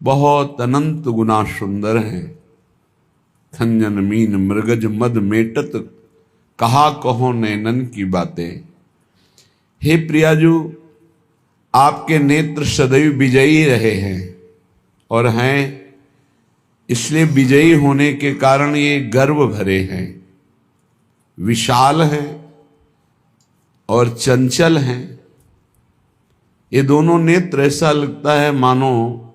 बहुत अनंत गुना सुंदर हैं। खंजन मीन मृगज मद मेटत, कहा कहो नैनन की बातें। हे प्रियाजू, आपके नेत्र सदैव विजयी रहे हैं और हैं, इसलिए विजयी होने के कारण ये गर्व भरे हैं, विशाल हैं और चंचल हैं। ये दोनों नेत्र ऐसा लगता है मानो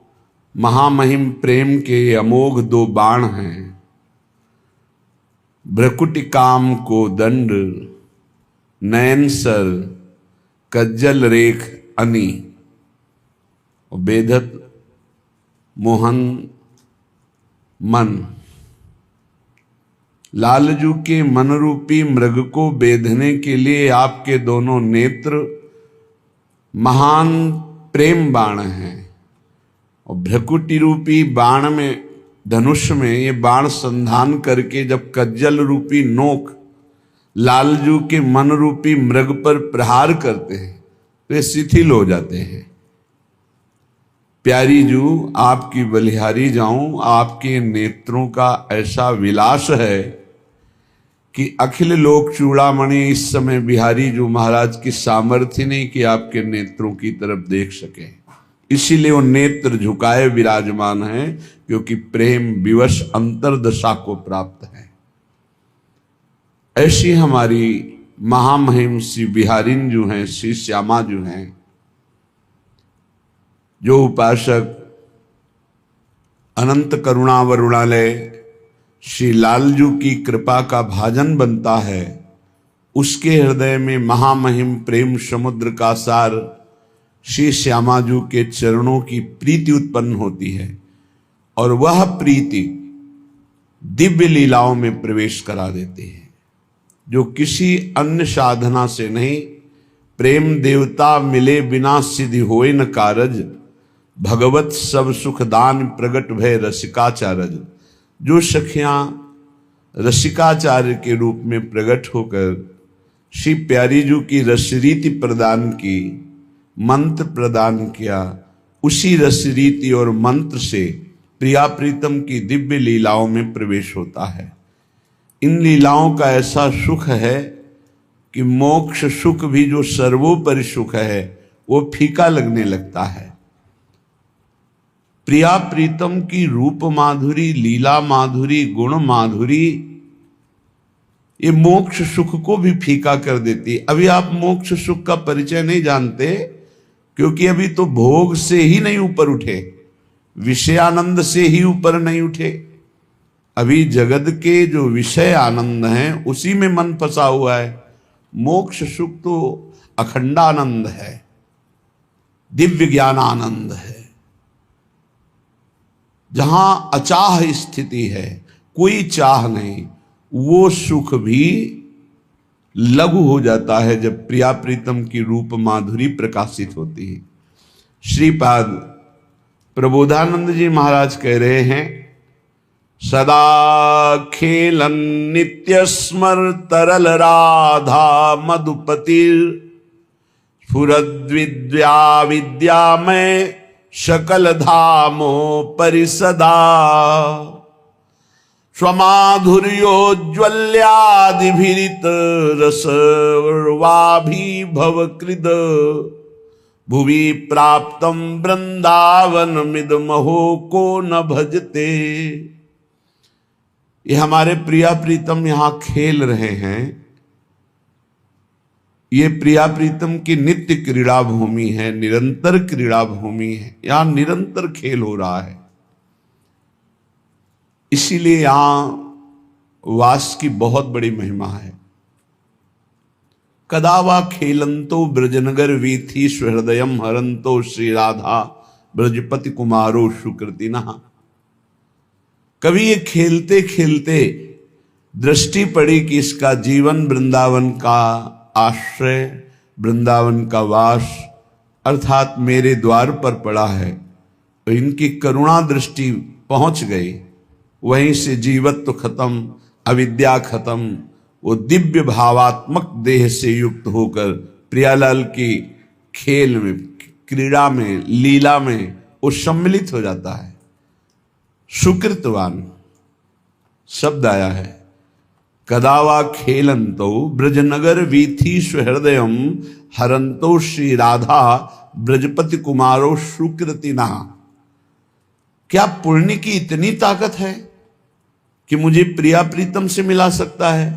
महामहिम प्रेम के अमोघ दो बाण हैं। भ्रकुटि काम को दंड, नयन सर कज्जल रेख अनी, और बेधत मोहन मन। लालजू के मन रूपी मृग को बेधने के लिए आपके दोनों नेत्र महान प्रेम बाण हैं। और भ्रकुटि रूपी बाण में, धनुष में ये बाण संधान करके जब कज्जल रूपी नोक लालजू के मन रूपी मृग पर प्रहार करते हैं तो ये शिथिल हो जाते हैं। प्यारी जू, आपकी बलिहारी जाऊं, आपके नेत्रों का ऐसा विलास है कि अखिल लोक चूड़ामणि इस समय बिहारी जू महाराज की सामर्थ्य नहीं कि आपके नेत्रों की तरफ देख सके, इसीलिए वो नेत्र झुकाए विराजमान है, क्योंकि प्रेम विवश अंतरदशा को प्राप्त है। ऐसी हमारी महामहिम श्री बिहारिन जो हैं, श्री श्यामा जो हैं, जो उपासक अनंत करुणा वरुणालय श्री लालजू की कृपा का भाजन बनता है, उसके हृदय में महामहिम प्रेम समुद्र का सार श्री श्यामाजू के चरणों की प्रीति उत्पन्न होती है और वह प्रीति दिव्य लीलाओं में प्रवेश करा देती है, जो किसी अन्य साधना से नहीं। प्रेम देवता मिले बिना सिद्धि होए न कारज, भगवत सब सुखदान प्रगट भय रसिकाचार्य। जो सखियां रसिकाचार्य के रूप में प्रकट होकर श्री प्यारीजू की रसरीति प्रदान की, मंत्र प्रदान किया, उसी रसरीति और मंत्र से प्रिया प्रीतम की दिव्य लीलाओं में प्रवेश होता है। इन लीलाओं का ऐसा सुख है कि मोक्ष सुख भी जो सर्वोपरि सुख है वो फीका लगने लगता है। प्रिया प्रीतम की रूप माधुरी, लीला माधुरी, गुण माधुरी ये मोक्ष सुख को भी फीका कर देती। अभी आप मोक्ष सुख का परिचय नहीं जानते, क्योंकि अभी तो भोग से ही नहीं ऊपर उठे, विषयानंद से ही ऊपर नहीं उठे। अभी जगत के जो विषय आनंद हैं उसी में मन फंसा हुआ है। मोक्ष सुख तो अखंडानंद है, दिव्य ज्ञान आनंद है, जहां अचाह स्थिति है, कोई चाह नहीं। वो सुख भी लघु हो जाता है जब प्रिया प्रीतम की रूप माधुरी प्रकाशित होती है। श्रीपाद प्रबोधानंद जी महाराज कह रहे हैं, सदा खेलन नित्य स्मर तरल राधा मधुपतिर, स्फुरद्विद्या विद्यामय सकल धामो परिसदा, स्वमाधुर्योज्वल्यादिभिरित रसवाभिभव कृद, भुवि प्राप्तम वृंदावन मिदमहो को न भजते। ये हमारे प्रिया प्रीतम यहां खेल रहे हैं। ये प्रिया प्रीतम की नित्य क्रीड़ा भूमि है, निरंतर क्रीड़ा भूमि है, यहां निरंतर खेल हो रहा है। इसीलिए यहां वास की बहुत बड़ी महिमा है। कदा वा खेलंतो ब्रजनगर वीथी स्वहृदयम हरंतो श्री राधा ब्रजपति कुमारो सुकृतिनः। कभी ये खेलते खेलते दृष्टि पड़ी कि इसका जीवन वृंदावन का आश्रय, वृंदावन का वास अर्थात मेरे द्वार पर पड़ा है, तो इनकी करुणा दृष्टि पहुंच गई। वहीं से जीवत्व खत्म, अविद्या खत्म, वो दिव्य भावात्मक देह से युक्त होकर प्रियालाल की खेल में, क्रीड़ा में, लीला में वो सम्मिलित हो जाता है। सुकृतवान शब्द आया है। कदावा खेलंतो ब्रजनगर वीथी सुहृदयम हरंतो श्री राधा ब्रजपति कुमारो सुकृतिना। क्या पुण्य की इतनी ताकत है कि मुझे प्रिया प्रीतम से मिला सकता है,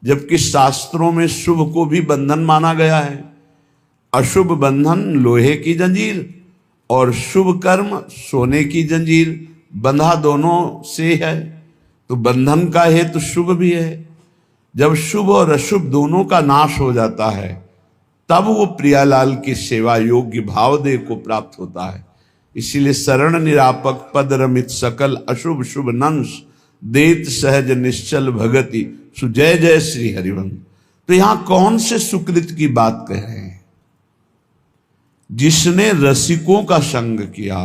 जबकि शास्त्रों में शुभ को भी बंधन माना गया है। अशुभ बंधन लोहे की जंजीर और शुभ कर्म सोने की जंजीर, बंधा दोनों से है, तो बंधन का है तो शुभ भी है। जब शुभ और अशुभ दोनों का नाश हो जाता है तब वो प्रियालाल की सेवा योग्य भावदेह को प्राप्त होता है। इसीलिए शरण निरापक पद रमित सकल अशुभ शुभ नंश देत सहज निश्चल भगति सुजय जय श्री हरिवंश। तो यहां कौन से सुकृत की बात कह रहे हैं? जिसने रसिकों का संग किया,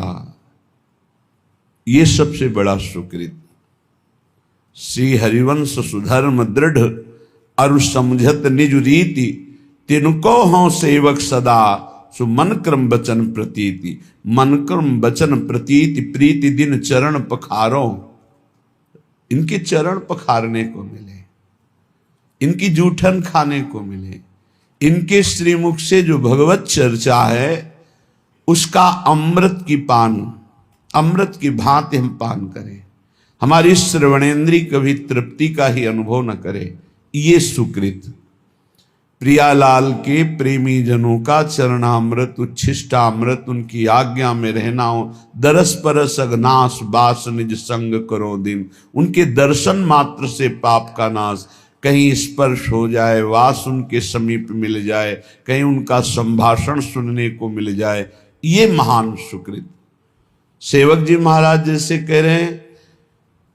ये सबसे बड़ा सुकृत। श्री हरिवंश सुधर्म दृढ़ अरु समझत निज रीति, तिनको हों सेवक सदा सु मन क्रम वचन प्रतीति। मन क्रम वचन प्रतीति प्रीति दिन चरण पखारो। इनके चरण पखारने को मिले, इनकी जूठन खाने को मिले, इनके श्रीमुख से जो भगवत चर्चा है उसका अमृत की भांति हम पान करें, हमारी श्रवणेन्द्रिय कभी तृप्ति का ही अनुभव न करे। ये सुकृत प्रियालाल के प्रेमी जनों का चरणामृत उच्छिष्टामृत, उनकी आज्ञा में रहना हो। दरस परस अगनाश बास निज संग करो दिन। उनके दर्शन मात्र से पाप का नाश, कहीं स्पर्श हो जाए, वास उनके समीप मिल जाए, कहीं उनका संभाषण सुनने को मिल जाए, ये महान सुकृत। सेवक जी महाराज जैसे कह रहे हैं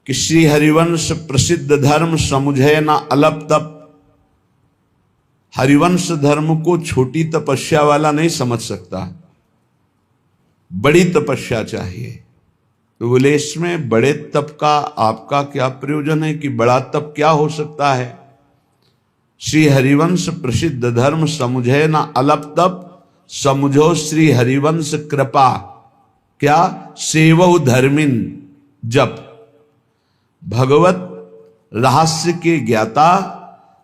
कि श्री हरिवंश प्रसिद्ध धर्म समुझे ना अलप तप। हरिवंश धर्म को छोटी तपस्या वाला नहीं समझ सकता, बड़ी तपस्या चाहिए। तो बोले इसमें बड़े तप का आपका क्या प्रयोजन है कि बड़ा तप क्या हो सकता है? श्री हरिवंश प्रसिद्ध धर्म समुझे ना अलप तप, समुझो श्री हरिवंश कृपा। क्या? सेवो धर्मिन जप। भगवत रहस्य के ज्ञाता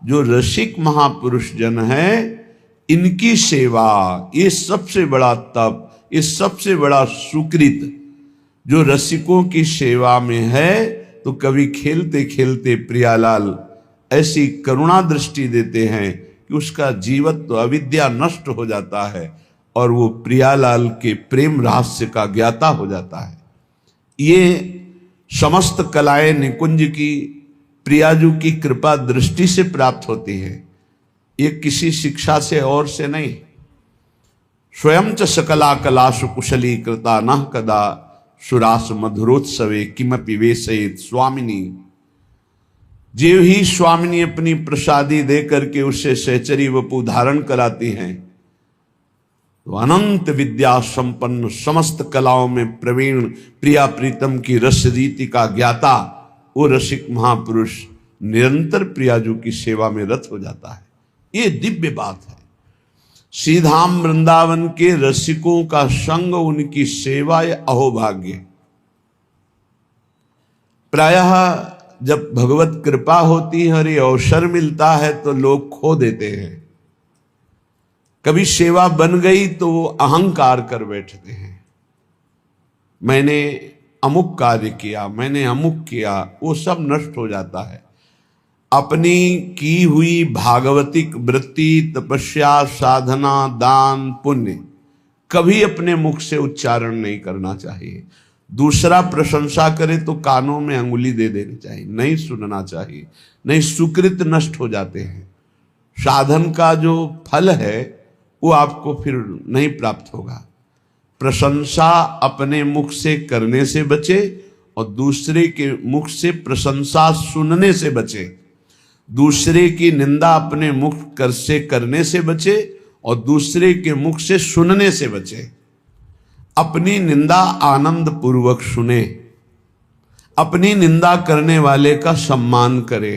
जो रसिक महापुरुष जन है, इनकी सेवा, ये सबसे बड़ा तप, ये सबसे बड़ा सुकृत। जो रसिकों की सेवा में है तो कभी खेलते खेलते प्रियालाल ऐसी करुणा दृष्टि देते हैं कि उसका जीवत्व अविद्या नष्ट हो जाता है और वो प्रियालाल के प्रेम रहस्य का ज्ञाता हो जाता है। ये समस्त कलाएं निकुंज की प्रियाजू की कृपा दृष्टि से प्राप्त होती है, ये किसी शिक्षा से और से नहीं। स्वयं च सकला कलासु कुशली कृता न कदा सुरास मधुरोत्सवे किमपि वेशयेत स्वामिनी। जीव ही स्वामिनी अपनी प्रसादी दे करके उससे सहचरी वपु धारण कराती हैं, तो अनंत विद्या संपन्न समस्त कलाओं में प्रवीण प्रिया प्रीतम की रस रीति का ज्ञाता वो रसिक महापुरुष निरंतर प्रियाजू की सेवा में रत हो जाता है। ये दिव्य बात है। श्रीधाम वृंदावन के रसिकों का संग, उनकी सेवा, ये अहोभाग्य। प्रायः जब भगवत कृपा होती है और ये अवसर मिलता है तो लोग खो देते हैं। कभी सेवा बन गई तो वो अहंकार कर बैठते हैं, मैंने अमुक कार्य किया, मैंने अमुक किया, वो सब नष्ट हो जाता है। अपनी की हुई भागवतिक वृत्ति, तपस्या, साधना, दान, पुण्य कभी अपने मुख से उच्चारण नहीं करना चाहिए। दूसरा प्रशंसा करे तो कानों में अंगुली दे देनी चाहिए, नहीं सुनना चाहिए, नहीं सुकृत नष्ट हो जाते हैं। साधन का जो फल है वो आपको फिर नहीं प्राप्त होगा। प्रशंसा अपने मुख से करने से बचे और दूसरे के मुख से प्रशंसा सुनने से बचे। दूसरे की निंदा अपने मुख से करने से बचे और दूसरे के मुख से सुनने से बचे। अपनी निंदा आनंद पूर्वक सुने, अपनी निंदा करने वाले का सम्मान करे,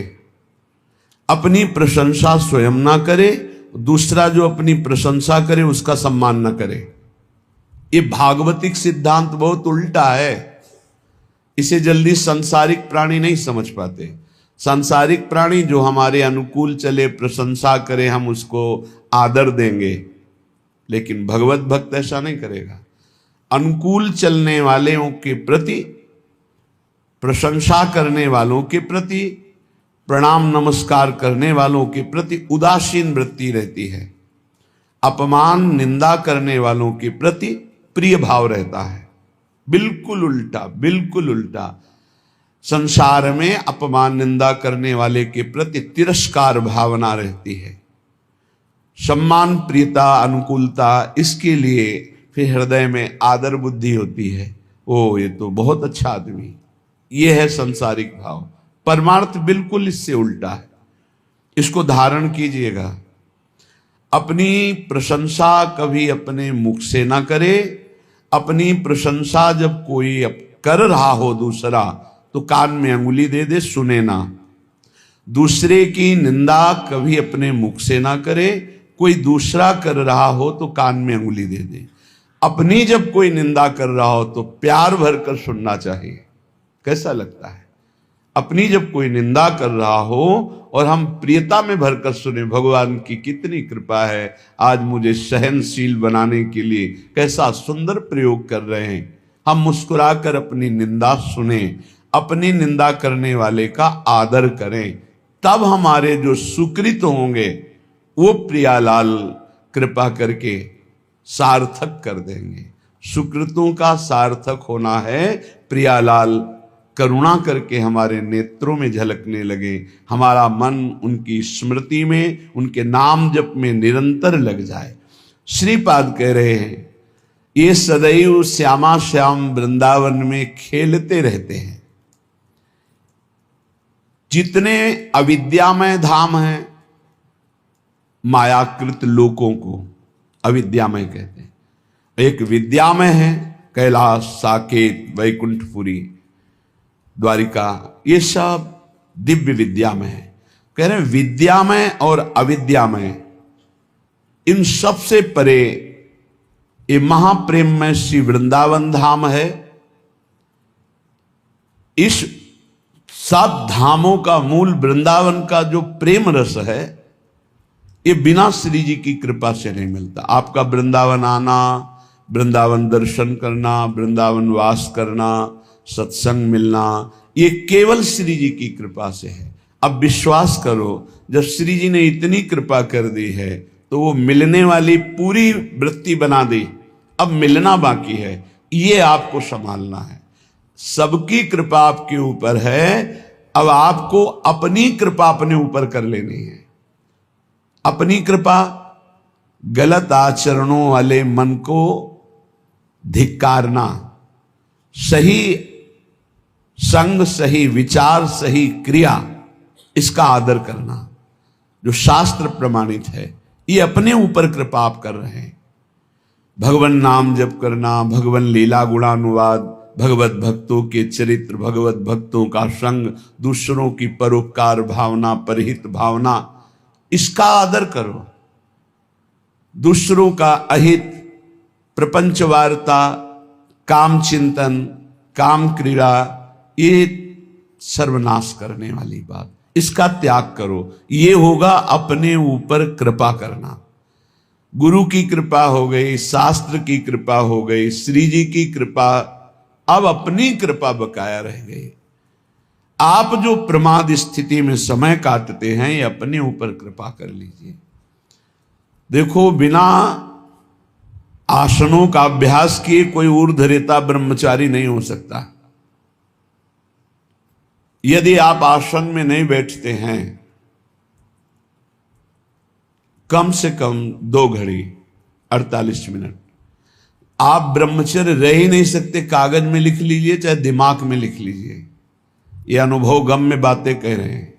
अपनी प्रशंसा स्वयं ना करे, दूसरा जो अपनी प्रशंसा करे उसका सम्मान ना करे। ये भागवतिक सिद्धांत बहुत उल्टा है। इसे जल्दी सांसारिक प्राणी नहीं समझ पाते। सांसारिक प्राणी जो हमारे अनुकूल चले, प्रशंसा करे, हम उसको आदर देंगे, लेकिन भगवत भक्त ऐसा नहीं करेगा। अनुकूल चलने वालों के प्रति, प्रशंसा करने वालों के प्रति, प्रणाम नमस्कार करने वालों के प्रति उदासीन वृत्ति रहती है। अपमान निंदा करने वालों के प्रति प्रिय भाव रहता है। बिल्कुल उल्टा, बिल्कुल उल्टा। संसार में अपमान निंदा करने वाले के प्रति तिरस्कार भावना रहती है। सम्मान, प्रियता, अनुकूलता, इसके लिए फिर हृदय में आदर बुद्धि होती है। ओ, ये तो बहुत अच्छा आदमी। ये है संसारिक भाव। परमार्थ बिल्कुल इससे उल्टा है। इसको धारण कीजिएगा। अपनी प्रशंसा कभी अपने मुख से ना करे। अपनी प्रशंसा जब कोई कर रहा हो दूसरा, तो कान में अंगुली दे दे, सुने ना। दूसरे की निंदा कभी अपने मुख से ना करे। कोई दूसरा कर रहा हो तो कान में अंगुली दे दे। अपनी जब कोई निंदा कर रहा हो तो प्यार भरकर सुनना चाहिए। कैसा लगता है? अपनी जब कोई निंदा कर रहा हो और हम प्रियता में भरकर सुने, भगवान की कितनी कृपा है, आज मुझे सहनशील बनाने के लिए कैसा सुंदर प्रयोग कर रहे हैं। हम मुस्कुराकर अपनी निंदा सुने, अपनी निंदा करने वाले का आदर करें, तब हमारे जो सुकृत होंगे वो प्रियालाल कृपा करके सार्थक कर देंगे। सुकृतों का सार्थक होना है प्रियालाल करुणा करके हमारे नेत्रों में झलकने लगे, हमारा मन उनकी स्मृति में, उनके नाम जप में निरंतर लग जाए। श्रीपाद कह रहे हैं, ये सदैव श्यामा श्याम वृंदावन में खेलते रहते हैं। जितने अविद्यामय धाम हैं, मायाकृत लोकों को अविद्यामय कहते हैं। एक विद्यामय है, कैलाश, साकेत, वैकुंठपुरी, द्वारिका, ये सब दिव्य विद्यामय है। कह रहे हैं विद्यामय और अविद्यामय, इन सब से परे ये महाप्रेममय श्री वृंदावन धाम है। इस सब धामों का मूल वृंदावन का जो प्रेम रस है, ये बिना श्री जी की कृपा से नहीं मिलता। आपका वृंदावन आना, वृंदावन दर्शन करना, वृंदावन वास करना, सत्संग मिलना, ये केवल श्री जी की कृपा से है। अब विश्वास करो, जब श्री जी ने इतनी कृपा कर दी है तो वो मिलने वाली पूरी वृत्ति बना दी। अब मिलना बाकी है, ये आपको संभालना है। सबकी कृपा आपके ऊपर है, अब आपको अपनी कृपा अपने ऊपर कर लेनी है। अपनी कृपा, गलत आचरणों वाले मन को धिक्कारना, सही संग, सही विचार, सही क्रिया, इसका आदर करना जो शास्त्र प्रमाणित है, ये अपने ऊपर कृपा आप कर रहे हैं। भगवान नाम जप करना, भगवान लीला गुणानुवाद, भगवत भक्तों के चरित्र, भगवत भक्तों का संग, दूसरों की परोपकार भावना, परहित भावना, इसका आदर करो। दूसरों का अहित, प्रपंच वार्ता, काम चिंतन, काम क्रीड़ा, ये सर्वनाश करने वाली बात, इसका त्याग करो। ये होगा अपने ऊपर कृपा करना। गुरु की कृपा हो गई, शास्त्र की कृपा हो गई, श्री जी की कृपा, अब अपनी कृपा बकाया रह गई। आप जो प्रमाद स्थिति में समय काटते हैं, ये अपने ऊपर कृपा कर लीजिए। देखो, बिना आसनों का अभ्यास किए कोई ऊर्ध्वरेता ब्रह्मचारी नहीं हो सकता। यदि आप आसन में नहीं बैठते हैं कम से कम 2 घड़ी 48 मिनट, आप ब्रह्मचर्य रह ही नहीं सकते। कागज में लिख लीजिए, चाहे दिमाग में लिख लीजिए, ये अनुभव गम में बातें कह रहे हैं।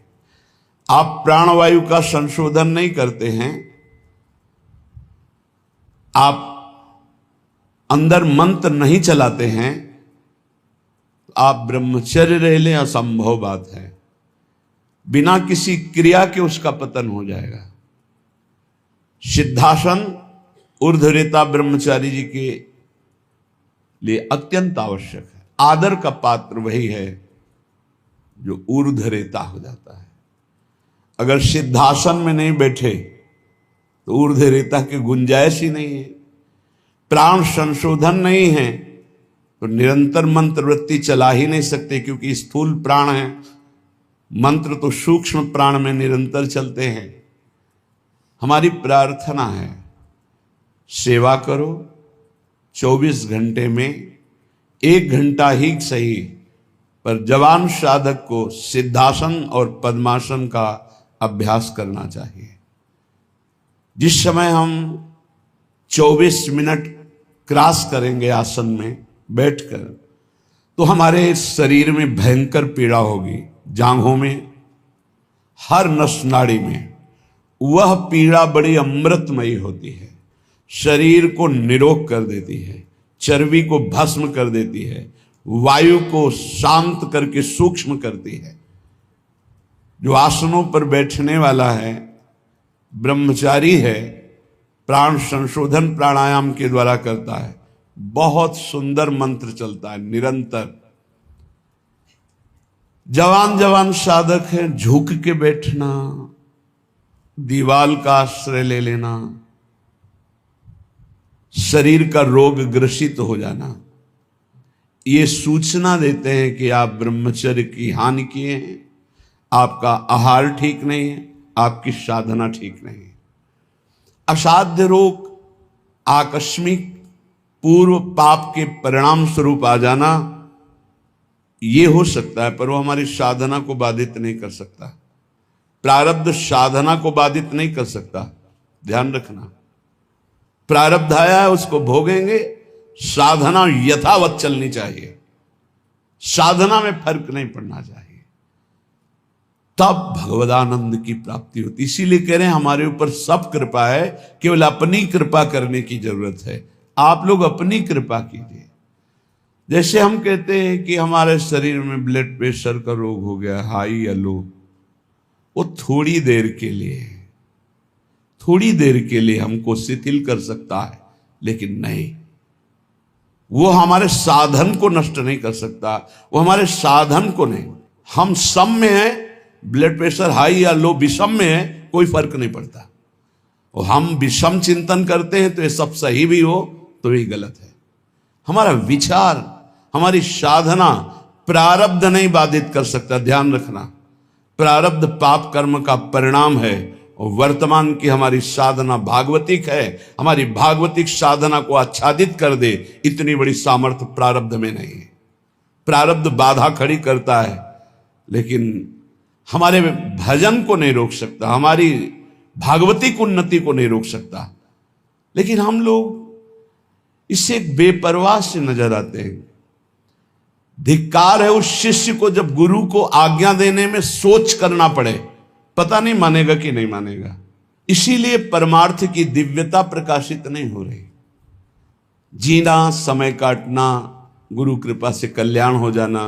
आप प्राणवायु का संशोधन नहीं करते हैं, आप अंदर मंत्र नहीं चलाते हैं, आप ब्रह्मचर्य रह लें, असंभव बात है। बिना किसी क्रिया के उसका पतन हो जाएगा। सिद्धासन ऊर्ध्वरेता ब्रह्मचारी जी के लिए अत्यंत आवश्यक है। आदर का पात्र वही है जो ऊर्ध्वरेता हो जाता है। अगर सिद्धासन में नहीं बैठे तो ऊर्ध्वरेता की गुंजाइश ही नहीं है। प्राण संशोधन नहीं है तो निरंतर मंत्र वृत्ति चला ही नहीं सकते, क्योंकि स्थूल प्राण है, मंत्र तो सूक्ष्म प्राण में निरंतर चलते हैं। हमारी प्रार्थना है, सेवा करो, 24 घंटे में 1 घंटा ही सही, पर जवान साधक को सिद्धासन और पद्मासन का अभ्यास करना चाहिए। जिस समय हम 24 मिनट क्रॉस करेंगे आसन में बैठकर, तो हमारे शरीर में भयंकर पीड़ा होगी, जांघों में, हर नस नाड़ी में। वह पीड़ा बड़ी अमृतमयी होती है, शरीर को निरोग कर देती है, चर्बी को भस्म कर देती है, वायु को शांत करके सूक्ष्म करती है। जो आसनों पर बैठने वाला है, ब्रह्मचारी है, प्राण संशोधन प्राणायाम के द्वारा करता है, बहुत सुंदर मंत्र चलता है निरंतर। जवान जवान साधक है, झुक के बैठना, दीवाल का आश्रय ले लेना, शरीर का रोग ग्रसित हो जाना, ये सूचना देते हैं कि आप ब्रह्मचर्य की हानि किए हैं, आपका आहार ठीक नहीं है, आपकी साधना ठीक नहीं है। असाध्य रोग, आकस्मिक पूर्व पाप के परिणाम स्वरूप आ जाना, ये हो सकता है, पर वो हमारी साधना को बाधित नहीं कर सकता। प्रारब्ध साधना को बाधित नहीं कर सकता, ध्यान रखना। प्रारब्ध आया है, उसको भोगेंगे, साधना यथावत चलनी चाहिए, साधना में फर्क नहीं पड़ना चाहिए, तब भगवदानंद की प्राप्ति होती। इसीलिए कह रहे हैं हमारे ऊपर सब कृपा है, केवल अपनी कृपा करने की जरूरत है। आप लोग अपनी कृपा कीजिए। जैसे हम कहते हैं कि हमारे शरीर में ब्लड प्रेशर का रोग हो गया, हाई या लो, वो थोड़ी देर के लिए हमको शिथिल कर सकता है, लेकिन नहीं, वो हमारे साधन को नष्ट नहीं कर सकता, वो हमारे साधन को नहीं। हम सम में हैं, ब्लड प्रेशर हाई या लो विषम में है, कोई फर्क नहीं पड़ता। और हम विषम चिंतन करते हैं तो ये सब सही भी हो तो ये गलत है। हमारा विचार, हमारी साधना प्रारब्ध नहीं बाधित कर सकता, ध्यान रखना। प्रारब्ध पाप कर्म का परिणाम है, और वर्तमान की हमारी साधना भागवतिक है, हमारी भागवतिक साधना को आच्छादित कर दे, इतनी बड़ी सामर्थ्य प्रारब्ध में नहीं है। प्रारब्ध बाधा खड़ी करता है, लेकिन हमारे भजन को नहीं रोक सकता, हमारी भागवतिक उन्नति को नहीं रोक सकता। लेकिन हम लोग इससे एक बेपरवाह से नजर आते हैं। धिक्कार है उस शिष्य को जब गुरु को आज्ञा देने में सोच करना पड़े, पता नहीं मानेगा कि नहीं मानेगा। इसीलिए परमार्थ की दिव्यता प्रकाशित नहीं हो रही। जीना, समय काटना, गुरु कृपा से कल्याण हो जाना,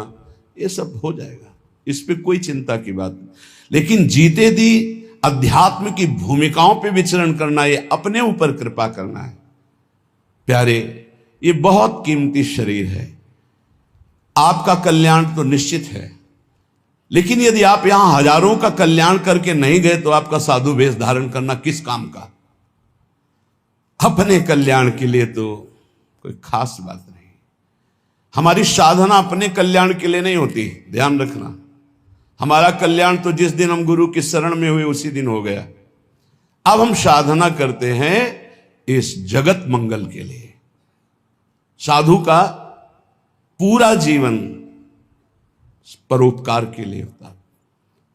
ये सब हो जाएगा, इस पे कोई चिंता की बात नहीं। लेकिन जीते दी अध्यात्म की भूमिकाओं पे विचरण करना, ये अपने ऊपर कृपा करना है। प्यारे, ये बहुत कीमती शरीर है, आपका कल्याण तो निश्चित है, लेकिन यदि आप यहां हजारों का कल्याण करके नहीं गए तो आपका साधु वेश धारण करना किस काम का? अपने कल्याण के लिए तो कोई खास बात नहीं। हमारी साधना अपने कल्याण के लिए नहीं होती, ध्यान रखना। हमारा कल्याण तो जिस दिन हम गुरु की शरण में हुए उसी दिन हो गया। अब हम साधना करते हैं इस जगत मंगल के लिए। साधु का पूरा जीवन परोपकार के लिए होता है,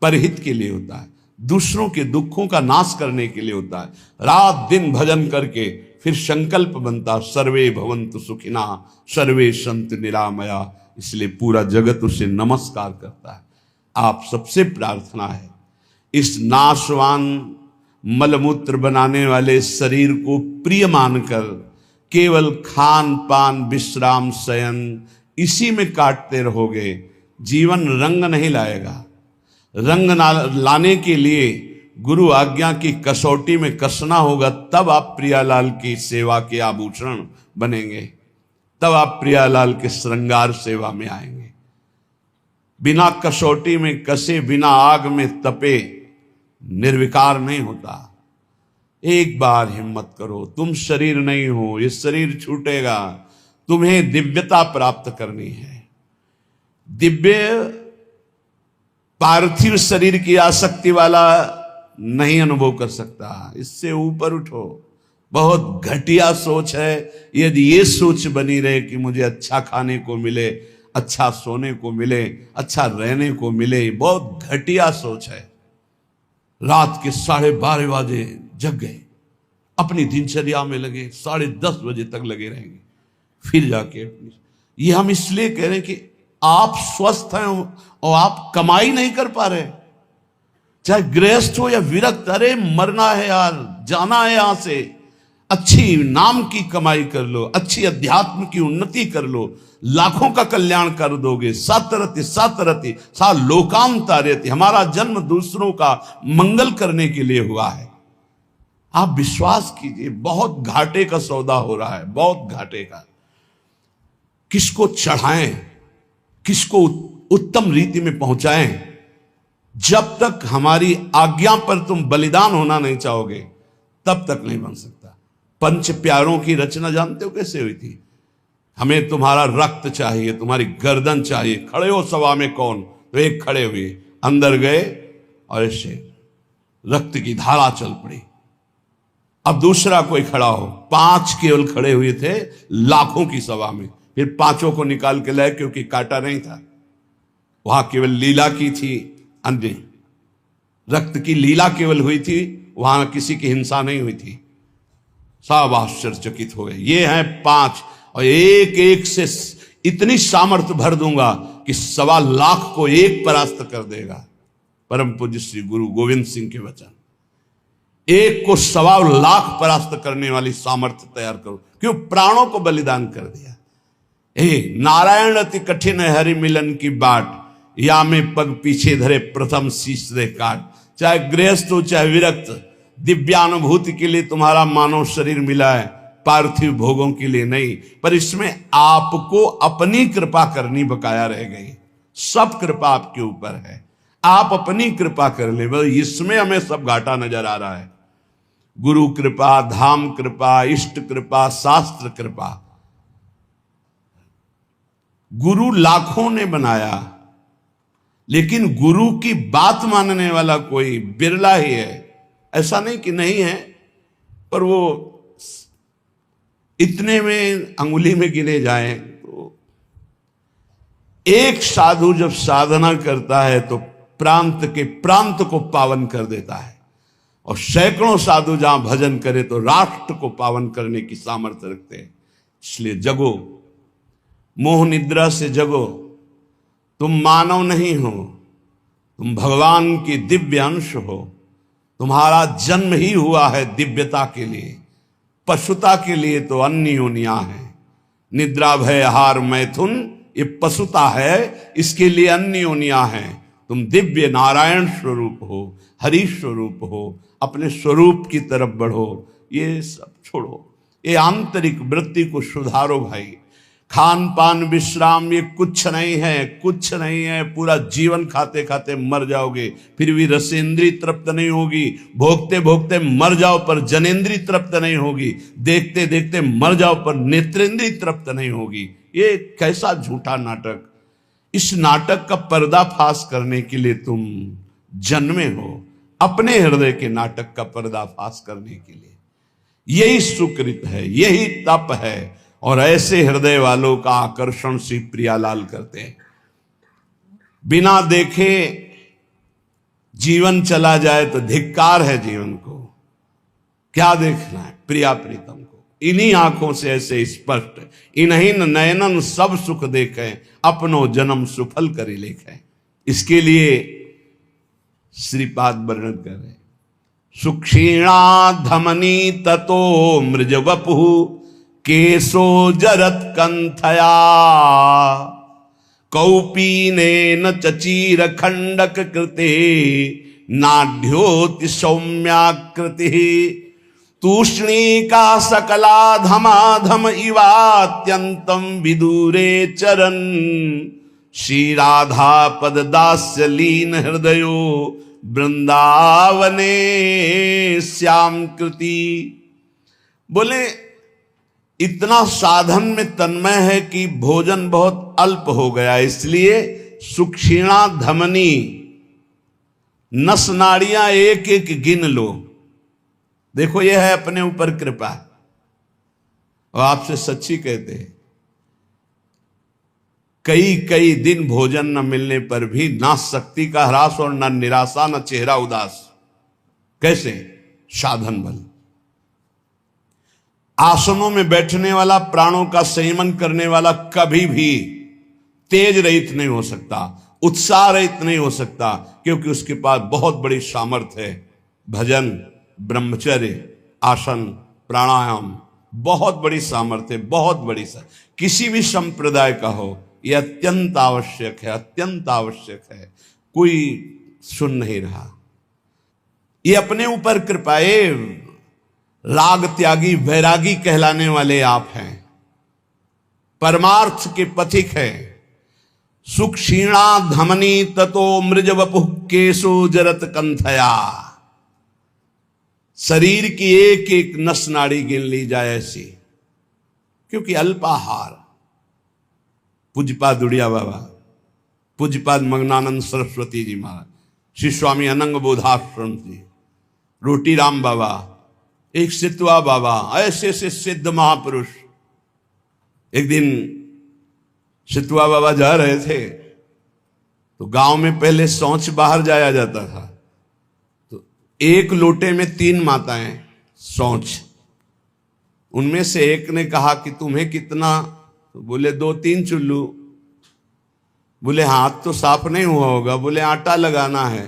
परहित के लिए होता है, दूसरों के दुखों का नाश करने के लिए होता है। रात दिन भजन करके फिर संकल्प बनता, सर्वे भवन्तु सुखिना सर्वे सन्तु निरामया। इसलिए पूरा जगत उसे नमस्कार करता है। आप सबसे प्रार्थना है, इस नाशवान मलमूत्र बनाने वाले शरीर को प्रिय मानकर केवल खान पान विश्राम शयन इसी में काटते रहोगे, जीवन रंग नहीं लाएगा। रंग लाने के लिए गुरु आज्ञा की कसौटी में कसना होगा, तब आप प्रियालाल की सेवा के आभूषण बनेंगे, तब आप प्रियालाल के श्रृंगार सेवा में आएंगे। बिना कसौटी में कसे, बिना आग में तपे निर्विकार नहीं होता। एक बार हिम्मत करो, तुम शरीर नहीं हो, ये शरीर छूटेगा, तुम्हें दिव्यता प्राप्त करनी है। दिव्य पार्थिव शरीर की आसक्ति वाला नहीं अनुभव कर सकता, इससे ऊपर उठो। बहुत घटिया सोच है। यदि ये सोच बनी रहे कि मुझे अच्छा खाने को मिले, अच्छा सोने को मिले, अच्छा रहने को मिले, बहुत घटिया सोच है। रात के 12:30 बजे जग गए, अपनी दिनचर्या में लगे, 10:30 बजे तक लगे रहेंगे, फिर जाके ये हम इसलिए कह रहे हैं कि आप स्वस्थ हैं और आप कमाई नहीं कर पा रहे, चाहे गृहस्थ हो या विरक्त। अरे मरना है यार, जाना है यहां से। अच्छी नाम की कमाई कर लो, अच्छी अध्यात्म की उन्नति कर लो, लाखों का कल्याण कर दोगे। सातरति सातरति सा लोकाम तारयति। हमारा जन्म दूसरों का मंगल करने के लिए हुआ है। आप विश्वास कीजिए, बहुत घाटे का सौदा हो रहा है, बहुत घाटे का। किसको चढ़ाएं, किसको उत्तम रीति में पहुंचाएं, जब तक हमारी आज्ञा पर तुम बलिदान होना नहीं चाहोगे तब तक नहीं बन सकता। पंच प्यारों की रचना जानते हो कैसे हुई थी? हमें तुम्हारा रक्त चाहिए, तुम्हारी गर्दन चाहिए, खड़े हो सभा में कौन? तो एक खड़े हुए, अंदर गए और ऐसे रक्त की धारा चल पड़ी। अब दूसरा कोई खड़ा हो, 5 केवल खड़े हुए थे लाखों की सभा में। फिर 5 को निकाल के लाए, क्योंकि काटा नहीं था, वहां केवल लीला की थी, अन्य रक्त की लीला केवल हुई थी, वहां किसी की हिंसा नहीं हुई थी। सब आश्चर्यचकित हो गए। ये हैं 5 और एक एक से इतनी सामर्थ्य भर दूंगा कि 1.25 लाख को एक परास्त कर देगा। परम पूज्य श्री गुरु गोविंद सिंह के वचन। एक को 1.25 लाख परास्त करने वाली सामर्थ्य तैयार करो, क्यों? प्राणों को बलिदान कर दिया। नारायण अति कठिन है हरि मिलन की बाट, या में पग पीछे धरे प्रथम शीश दे काट। चाहे गृहस्थ हो चाहे विरक्त, दिव्यानुभूति के लिए तुम्हारा मानव शरीर मिला है, पार्थिव भोगों के लिए नहीं। पर इसमें आपको अपनी कृपा करनी बकाया रह गई। सब कृपा आपके ऊपर है, आप अपनी कृपा कर ले। बस इसमें हमें सब घाटा नजर आ रहा है। गुरु कृपा, धाम कृपा, इष्ट कृपा, शास्त्र कृपा। गुरु लाखों ने बनाया, लेकिन गुरु की बात मानने वाला कोई बिरला ही है। ऐसा नहीं कि नहीं है, पर वो इतने में अंगुली में गिने जाएं। तो एक साधु जब साधना करता है तो प्रांत के प्रांत को पावन कर देता है, और सैकड़ों साधु जहां भजन करे तो राष्ट्र को पावन करने की सामर्थ्य रखते हैं। इसलिए जगो, मोह निद्रा से जगो। तुम मानव नहीं हो, तुम भगवान की दिव्य अंश हो। तुम्हारा जन्म ही हुआ है दिव्यता के लिए, पशुता के लिए तो अन्य योनियां हैं। निद्रा भय आहार मैथुन ये पशुता है, इसके लिए अन्य योनियां हैं। तुम दिव्य नारायण स्वरूप हो, हरि स्वरूप हो, अपने स्वरूप की तरफ बढ़ो। ये सब छोड़ो, ये आंतरिक वृत्ति को सुधारो भाई। खान पान विश्राम ये कुछ नहीं है, कुछ नहीं है। पूरा जीवन खाते खाते मर जाओगे, फिर भी रसेंद्री तृप्त नहीं होगी। भोगते भोगते मर जाओ पर जनेंद्री तृप्त नहीं होगी। देखते देखते मर जाओ पर नेत्रेंद्री तृप्त नहीं होगी। ये कैसा झूठा नाटक। इस नाटक का पर्दाफाश करने के लिए तुम जन्मे हो, अपने हृदय के नाटक का पर्दाफाश करने के लिए। यही सुकृत है, यही तप है, और ऐसे हृदय वालों का आकर्षण श्री प्रियालाल करते हैं। बिना देखे जीवन चला जाए तो धिक्कार है जीवन को। क्या देखना है? प्रिया प्रीतम को। इन्हीं आंखों से ऐसे स्पष्ट, इन्हीं नयनन सब सुख देखें, अपनो जन्म सुफल करी लेखें। इसके लिए श्रीपाद वर्णन कर रहे हैं। सुक्षीणा धमनी ततो मृज वपु केशो जरत कंथया, कौपीनेन चचीर खंडक कृते नाढ्योति सौम्याकृति। तूष्णी का सकला धमाधम इवात्यंतम विदूरे चरण, श्री राधा पद दास्य लीन हृदयो वृंदावने श्याम कृति। बोले इतना साधन में तन्मय है कि भोजन बहुत अल्प हो गया, इसलिए सुक्षीणा धमनी, नस नाड़ियां एक एक गिन लो। देखो यह है अपने ऊपर कृपा। और आपसे सच्ची कहते हैं, कई कई दिन भोजन न मिलने पर भी ना शक्ति का ह्रास और न निराशा न चेहरा उदास। कैसे? साधन बल। आसनों में बैठने वाला, प्राणों का संयमन करने वाला कभी भी तेज रहित नहीं हो सकता, उत्साह रहित नहीं हो सकता, क्योंकि उसके पास बहुत बड़ी सामर्थ्य है। भजन, ब्रह्मचर्य, आसन, प्राणायाम, बहुत बड़ी सामर्थ्य, बहुत बड़ी किसी भी संप्रदाय का हो, यह अत्यंत आवश्यक है, अत्यंत आवश्यक है। कोई सुन नहीं रहा। ये अपने ऊपर कृपाए राग त्यागी वैरागी कहलाने वाले आप हैं, परमार्थ के पथिक हैं। सुख क्षीणा धमनी ततो मृज वपुः केशो जरत कंथया। शरीर की एक एक नस नाड़ी गिन ली जाए ऐसी, क्योंकि अल्पाहार। पूज्यपाद दुड़िया बाबा, पूज्यपाद मग्नानंद सरस्वती जी महाराज, श्री स्वामी अनंग बोधाश्रम जी, रोटी राम बाबा, एक सितवा बाबा, ऐसे ऐसे सिद्ध महापुरुष। एक दिन सितवा बाबा जा रहे थे तो गांव में पहले शौच बाहर जाया जाता था, तो एक लोटे में 3 माताएं शौच। उनमें से एक ने कहा कि तुम्हें कितना? तो बोले 2-3 चुल्लू। बोले हाथ तो साफ नहीं हुआ होगा। बोले आटा लगाना है,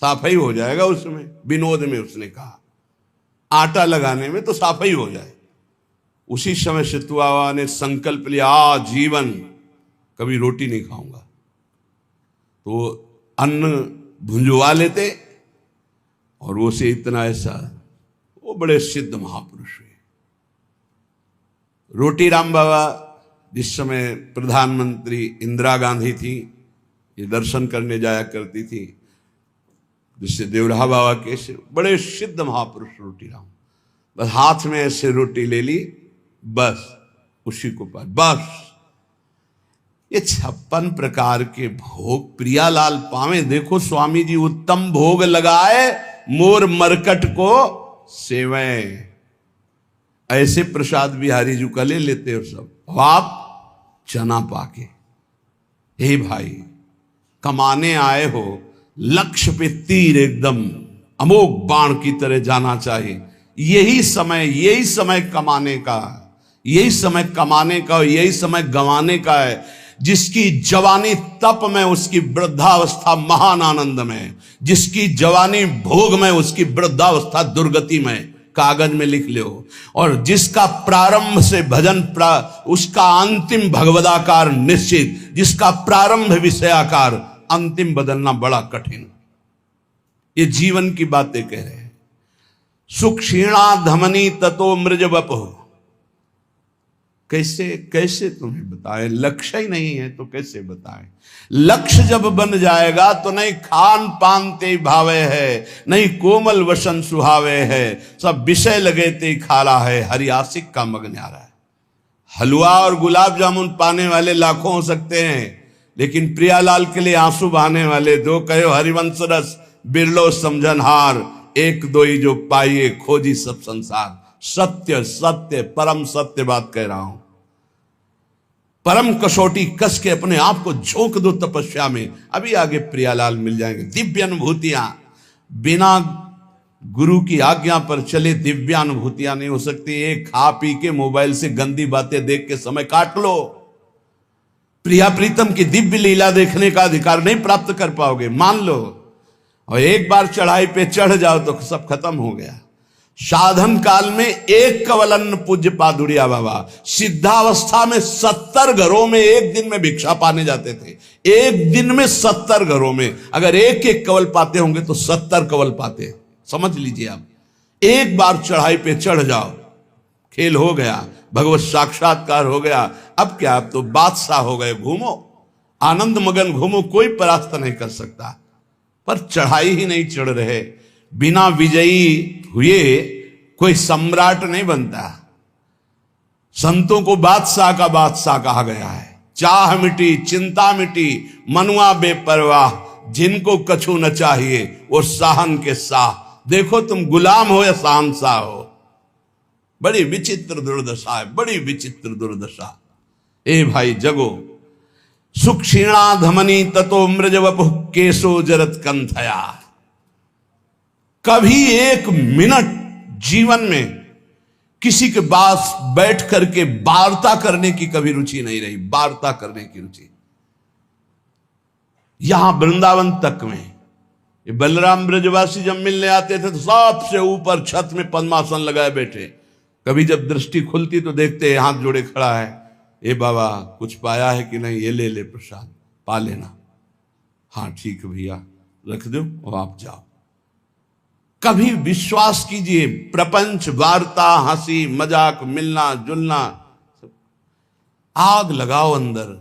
साफ ही हो जाएगा उसमें। विनोद में उसने कहा आटा लगाने में तो साफ ही हो जाए। उसी समय सितुआ ने संकल्प लिया, आजीवन कभी रोटी नहीं खाऊंगा। तो अन्न भुंजवा लेते और वो से इतना ऐसा, वो बड़े सिद्ध महापुरुष हुए। रोटी राम बाबा जिस समय प्रधानमंत्री इंदिरा गांधी थी, ये दर्शन करने जाया करती थी, जिससे देवराहा बाबा के से बड़े सिद्ध महापुरुष रोटी राम। बस हाथ में ऐसे रोटी ले ली, बस उसी को पास, बस ये 56 प्रकार के भोग प्रियालाल पावे। देखो स्वामी जी उत्तम भोग लगाए, मोर मरकट को सेवें। ऐसे प्रसाद बिहारी जी का ले लेते हो सब। आप चना पाके, हे भाई कमाने आए हो, लक्ष्य पे तीर एकदम अमोघ बाण की तरह जाना चाहिए। यही समय कमाने का, यही समय कमाने का, यही समय गंवाने का है। जिसकी जवानी तप में, उसकी वृद्धावस्था महान आनंद में। जिसकी जवानी भोग में, उसकी वृद्धावस्था दुर्गति में। कागज में लिख लो। और जिसका प्रारंभ से भजन उसका अंतिम भगवदाकार निश्चित। जिसका प्रारंभ विषयाकार, अंतिम बदलना बड़ा कठिन। ये जीवन की बातें कह रहे हैं। सुख क्षीणा धमनी ततो मृज वपुः। कैसे कैसे तुम्हें बताए? लक्ष्य ही नहीं है तो कैसे बताए? लक्ष्य जब बन जाएगा तो नहीं खान पान ते भावे है, नहीं कोमल वसन सुहावे है, सब विषय लगे ते खाला है, हरियासिक का मग न्यारा है। हलवा और गुलाब जामुन पाने वाले लाखों हो सकते हैं, लेकिन प्रियालाल के लिए आंसू बहाने वाले 2 कहो हरिवंश रस बिरलो समझनहार, 1 2 जो पाइए खोजी सब संसार। सत्य सत्य परम सत्य बात कह रहा हूं। परम कसौटी कस के अपने आप को झोंक दो तपस्या में, अभी आगे प्रियालाल मिल जाएंगे। दिव्य अनुभूतियां बिना गुरु की आज्ञा पर चले दिव्य अनुभूतियां नहीं हो सकती। एक खा पी के मोबाइल से गंदी बातें देख के समय काट लो, प्रिया प्रीतम की दिव्य लीला देखने का अधिकार नहीं प्राप्त कर पाओगे, मान लो। और एक बार चढ़ाई पे चढ़ जाओ तो सब खत्म हो गया। साधन काल में 1 कवलन पूज्य पादुड़िया बाबा सिद्धावस्था में 70 घरों में एक दिन में भिक्षा पाने जाते थे। एक दिन में 70 घरों में, अगर 1 1 कवल पाते होंगे तो 70 कवल पाते। समझ लीजिए आप, एक बार चढ़ाई पे चढ़ जाओ, खेल हो गया, भगवत साक्षात्कार हो गया। अब क्या, अब तो बादशाह हो गए, घूमो आनंद मगन घूमो, कोई परास्त नहीं कर सकता। पर चढ़ाई ही नहीं चढ़ रहे। बिना विजयी हुए कोई सम्राट नहीं बनता। संतों को बादशाह का बादशाह कहा गया है। चाह मिटी चिंता मिटी, मनुआ बेपरवाह, जिनको कछु न चाहिए वो साहन के साह। देखो तुम गुलाम हो या शहंशाह हो। बड़ी विचित्र दुर्दशा है, बड़ी विचित्र दुर्दशा। ए भाई जगो। सुख क्षीणा धमनी ततो मृज वपुः केशो जरत कंथया। कभी एक मिनट जीवन में किसी के पास बैठ करके वार्ता करने की कभी रुचि नहीं रही, वार्ता करने की रुचि। यहां वृंदावन तक में ये बलराम ब्रजवासी जब मिलने आते थे तो सबसे ऊपर छत में पद्मासन लगाए बैठे। कभी जब दृष्टि खुलती तो देखते हाथ जोड़े खड़ा है, ए बाबा कुछ पाया है कि नहीं, ये ले ले प्रसाद, पा लेना। हाँ ठीक है भैया, रख दो और आप जाओ। कभी विश्वास कीजिए, प्रपंच वार्ता हंसी मजाक मिलना जुलना, आग लगाओ अंदर।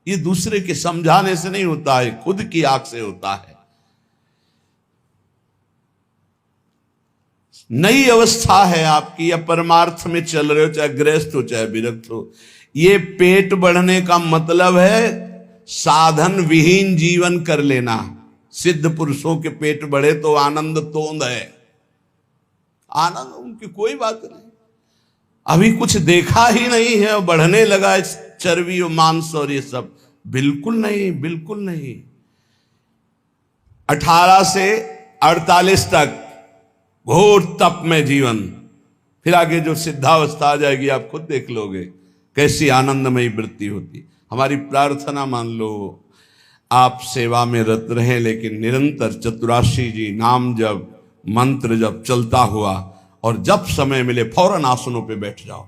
ये दूसरे के समझाने से नहीं होता है, खुद की आग से होता है। नई अवस्था है आपकी, या परमार्थ में चल रहे हो, चाहे गृहस्थ हो चाहे विरक्त हो। ये पेट बढ़ने का मतलब है साधन विहीन जीवन कर लेना। सिद्ध पुरुषों के पेट बढ़े तो आनंद तोंद है, आनंद उनकी कोई बात नहीं। अभी कुछ देखा ही नहीं है और बढ़ने लगा इस चर्बी और मांस और ये सब, बिल्कुल नहीं, बिल्कुल नहीं। 18 से 48 तक घोर तप में जीवन, फिर आगे जो सिद्धावस्था आ जाएगी आप खुद देख लोगे कैसी आनंदमयी वृत्ति होती। हमारी प्रार्थना मान लो आप सेवा में रत रहें, लेकिन निरंतर चतुराशी जी नाम जब मंत्र जब चलता हुआ, और जब समय मिले फौरन आसनों पे बैठ जाओ।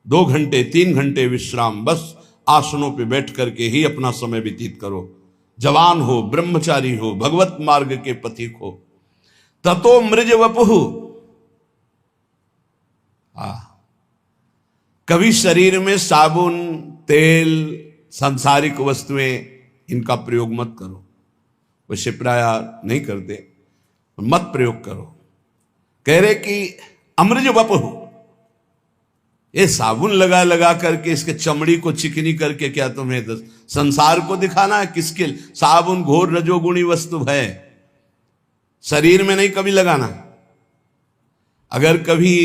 2 घंटे 3 घंटे विश्राम, बस आसनों पे बैठ करके ही अपना समय व्यतीत करो। जवान हो, ब्रह्मचारी हो, भगवत मार्ग के पथिक हो। ततो मृज वपुः। कभी शरीर में साबुन तेल सांसारिक वस्तुएं इनका प्रयोग मत करो, वैसे प्राय नहीं करते, मत प्रयोग करो। कह रहे कि अमृज वपुः, ये साबुन लगा लगा करके इसके चमड़ी को चिकनी करके क्या तुम्हें संसार को दिखाना है? किसके? साबुन घोर रजोगुणी वस्तु है, शरीर में नहीं कभी लगाना। अगर कभी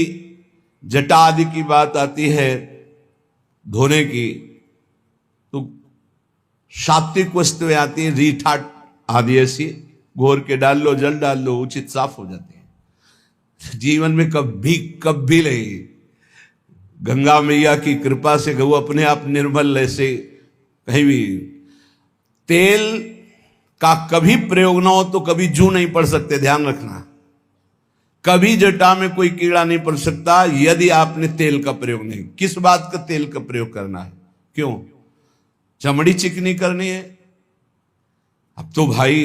जटा आदि की बात आती है धोने की, तो सात्विक वस्तुएं आती हैं, रीठा आदि ऐसी घोर के डाल लो, जल डाल लो, उचित साफ हो जाते हैं। जीवन में कभी नहीं। गंगा मैया की कृपा से गौ अपने आप निर्मल, ऐसे कहीं भी तेल का कभी प्रयोग ना हो तो कभी जू नहीं पड़ सकते, ध्यान रखना। कभी जटा में कोई कीड़ा नहीं पड़ सकता यदि आपने तेल का प्रयोग नहीं। किस बात का तेल का प्रयोग करना है? क्यों? चमड़ी चिकनी करनी है। अब तो भाई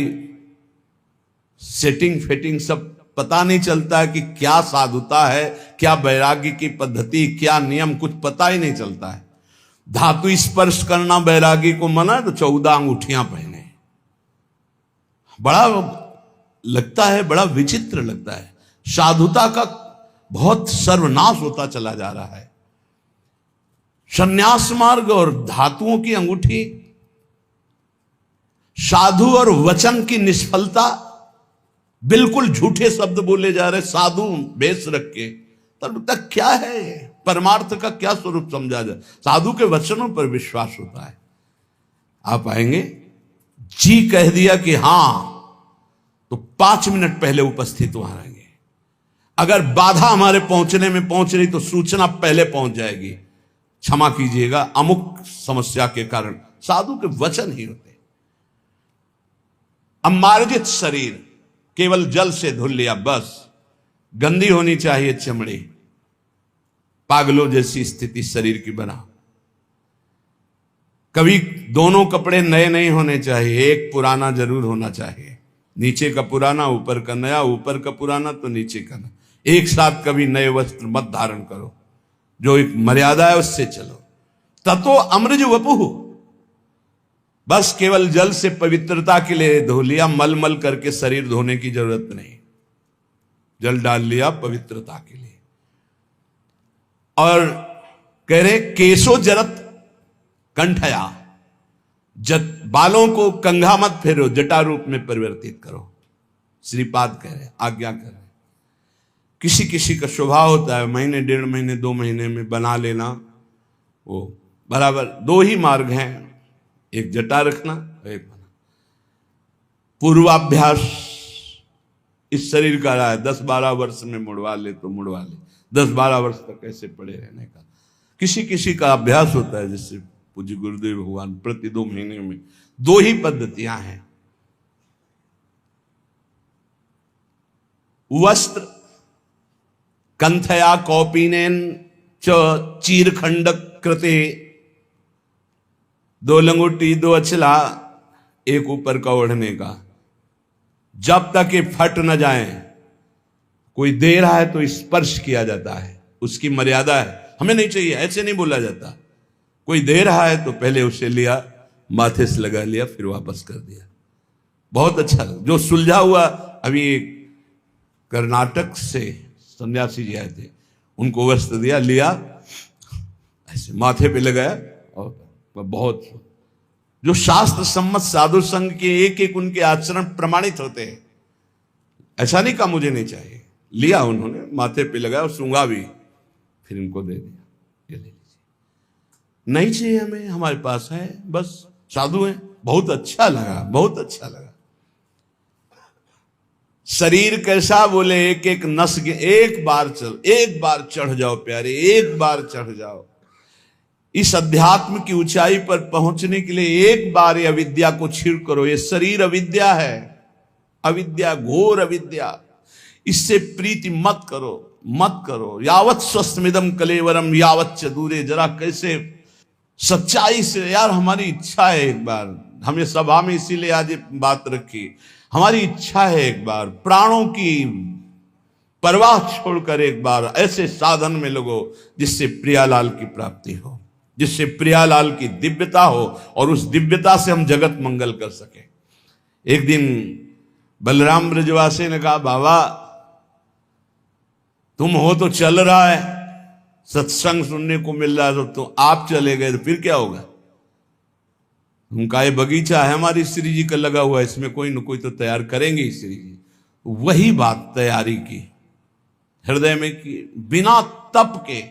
सेटिंग फेटिंग सब पता नहीं चलता है कि क्या साधुता है, क्या वैराग्य की पद्धति, क्या नियम, कुछ पता ही नहीं चलता है। धातु स्पर्श करना वैरागी को मना है तो 14 अंगूठियां पहने। बड़ा लगता है, बड़ा विचित्र लगता है। साधुता का बहुत सर्वनाश होता चला जा रहा है। संन्यास मार्ग और धातुओं की अंगूठी, साधु और वचन की निष्फलता, बिल्कुल झूठे शब्द बोले जा रहे, साधु भेष रख के। तब तक क्या है, परमार्थ का क्या स्वरूप समझा जाए? साधु के वचनों पर विश्वास होता है। आप आएंगे, जी कह दिया कि हां, तो 5 मिनट पहले उपस्थित वहां रहेंगे। अगर बाधा हमारे पहुंचने में पहुंच रही तो सूचना पहले पहुंच जाएगी, क्षमा कीजिएगा अमुक समस्या के कारण। साधु के वचन ही होते। अमार्जित शरीर, केवल जल से धुल लिया बस। गंदी होनी चाहिए चमड़ी, पागलों जैसी स्थिति शरीर की बना। कभी दोनों कपड़े नए नहीं होने चाहिए, एक पुराना जरूर होना चाहिए। नीचे का पुराना, ऊपर का नया, ऊपर का पुराना तो नीचे का नया। एक साथ कभी नए वस्त्र मत धारण करो, जो एक मर्यादा है उससे चलो। ततो अमृज वपुः, बस केवल जल से पवित्रता के लिए धो लिया, मल मल करके शरीर धोने की जरूरत नहीं, जल डाल लिया पवित्रता के लिए। और कह रहे केशो जरत कंठया, बालों को कंघा मत फेरो, जटा रूप में परिवर्तित करो। श्रीपाद कह रहे, आज्ञा कर रहे। किसी किसी का स्वभाव होता है महीने, 1.5 महीने, 2 महीने में बना लेना, वो बराबर। 2 ही मार्ग हैं, एक जटा रखना, एक बना। पूर्वाभ्यास इस शरीर का रहा है, 10-12 वर्ष में मुड़वा ले तो मुड़वा ले, 10-12 वर्ष तक ऐसे पड़े रहने का। किसी किसी का अभ्यास होता है, जिससे पूज्य गुरुदेव भगवान प्रति 2 महीने में 2 ही पद्धतियां हैं। वस्त्र कंथया कौपीनेन च चीरखंड कृते, 2 लंगोटी 2 अचला, एक ऊपर का ओढ़ने का, जब तक ये फट न जाए। कोई दे रहा है तो स्पर्श किया जाता है, उसकी मर्यादा है, हमें नहीं चाहिए, ऐसे नहीं बोला जाता। कोई दे रहा है तो पहले उसे लिया, माथे से लगा लिया, फिर वापस कर दिया। बहुत अच्छा लगा। जो सुलझा हुआ, अभी कर्नाटक से सन्यासी जी आए थे, उनको वस्त्र दिया, लिया, ऐसे माथे पे लगाया, और बहुत जो शास्त्र सम्मत साधु संघ के एक एक उनके आचरण प्रमाणित होते हैं। ऐसा नहीं कहा मुझे नहीं चाहिए, लिया उन्होंने, माथे पे लगाया और सूंघा भी, फिर इनको दे दिया, ये ले लीजिए। नहीं चाहिए हमें, हमारे पास है, बस साधु हैं। बहुत अच्छा लगा, बहुत अच्छा लगा। शरीर कैसा, बोले एक एक नस के, एक बार चढ़ जाओ प्यारे, एक बार चढ़ जाओ। इस अध्यात्म की ऊंचाई पर पहुंचने के लिए एक बार ये अविद्या को छीड़ करो। ये शरीर अविद्या है, अविद्या, घोर अविद्या। इससे प्रीति मत करो, मत करो। यावत स्वस्थमिदम कलेवरम यावत च दूरे। जरा कैसे सच्चाई से, यार हमारी इच्छा है एक बार, हमें सभा में इसीलिए आज ये बात रखी, हमारी इच्छा है एक बार प्राणों की परवाह छोड़कर एक बार ऐसे साधन में लगो जिससे प्रियालाल की प्राप्ति हो, जिससे प्रियालाल की दिव्यता हो, और उस दिव्यता से हम जगत मंगल कर सके। एक दिन बलराम ब्रजवासी ने कहा, बाबा तुम हो तो चल रहा है, सत्संग सुनने को मिल रहा है, तो आप चले गए तो फिर क्या होगा? उनका ये बगीचा है हमारी श्री जी का लगा हुआ है, इसमें कोई न कोई तो तैयार करेंगे ही श्री जी। वही बात तैयारी की, हृदय में की, बिना तप के,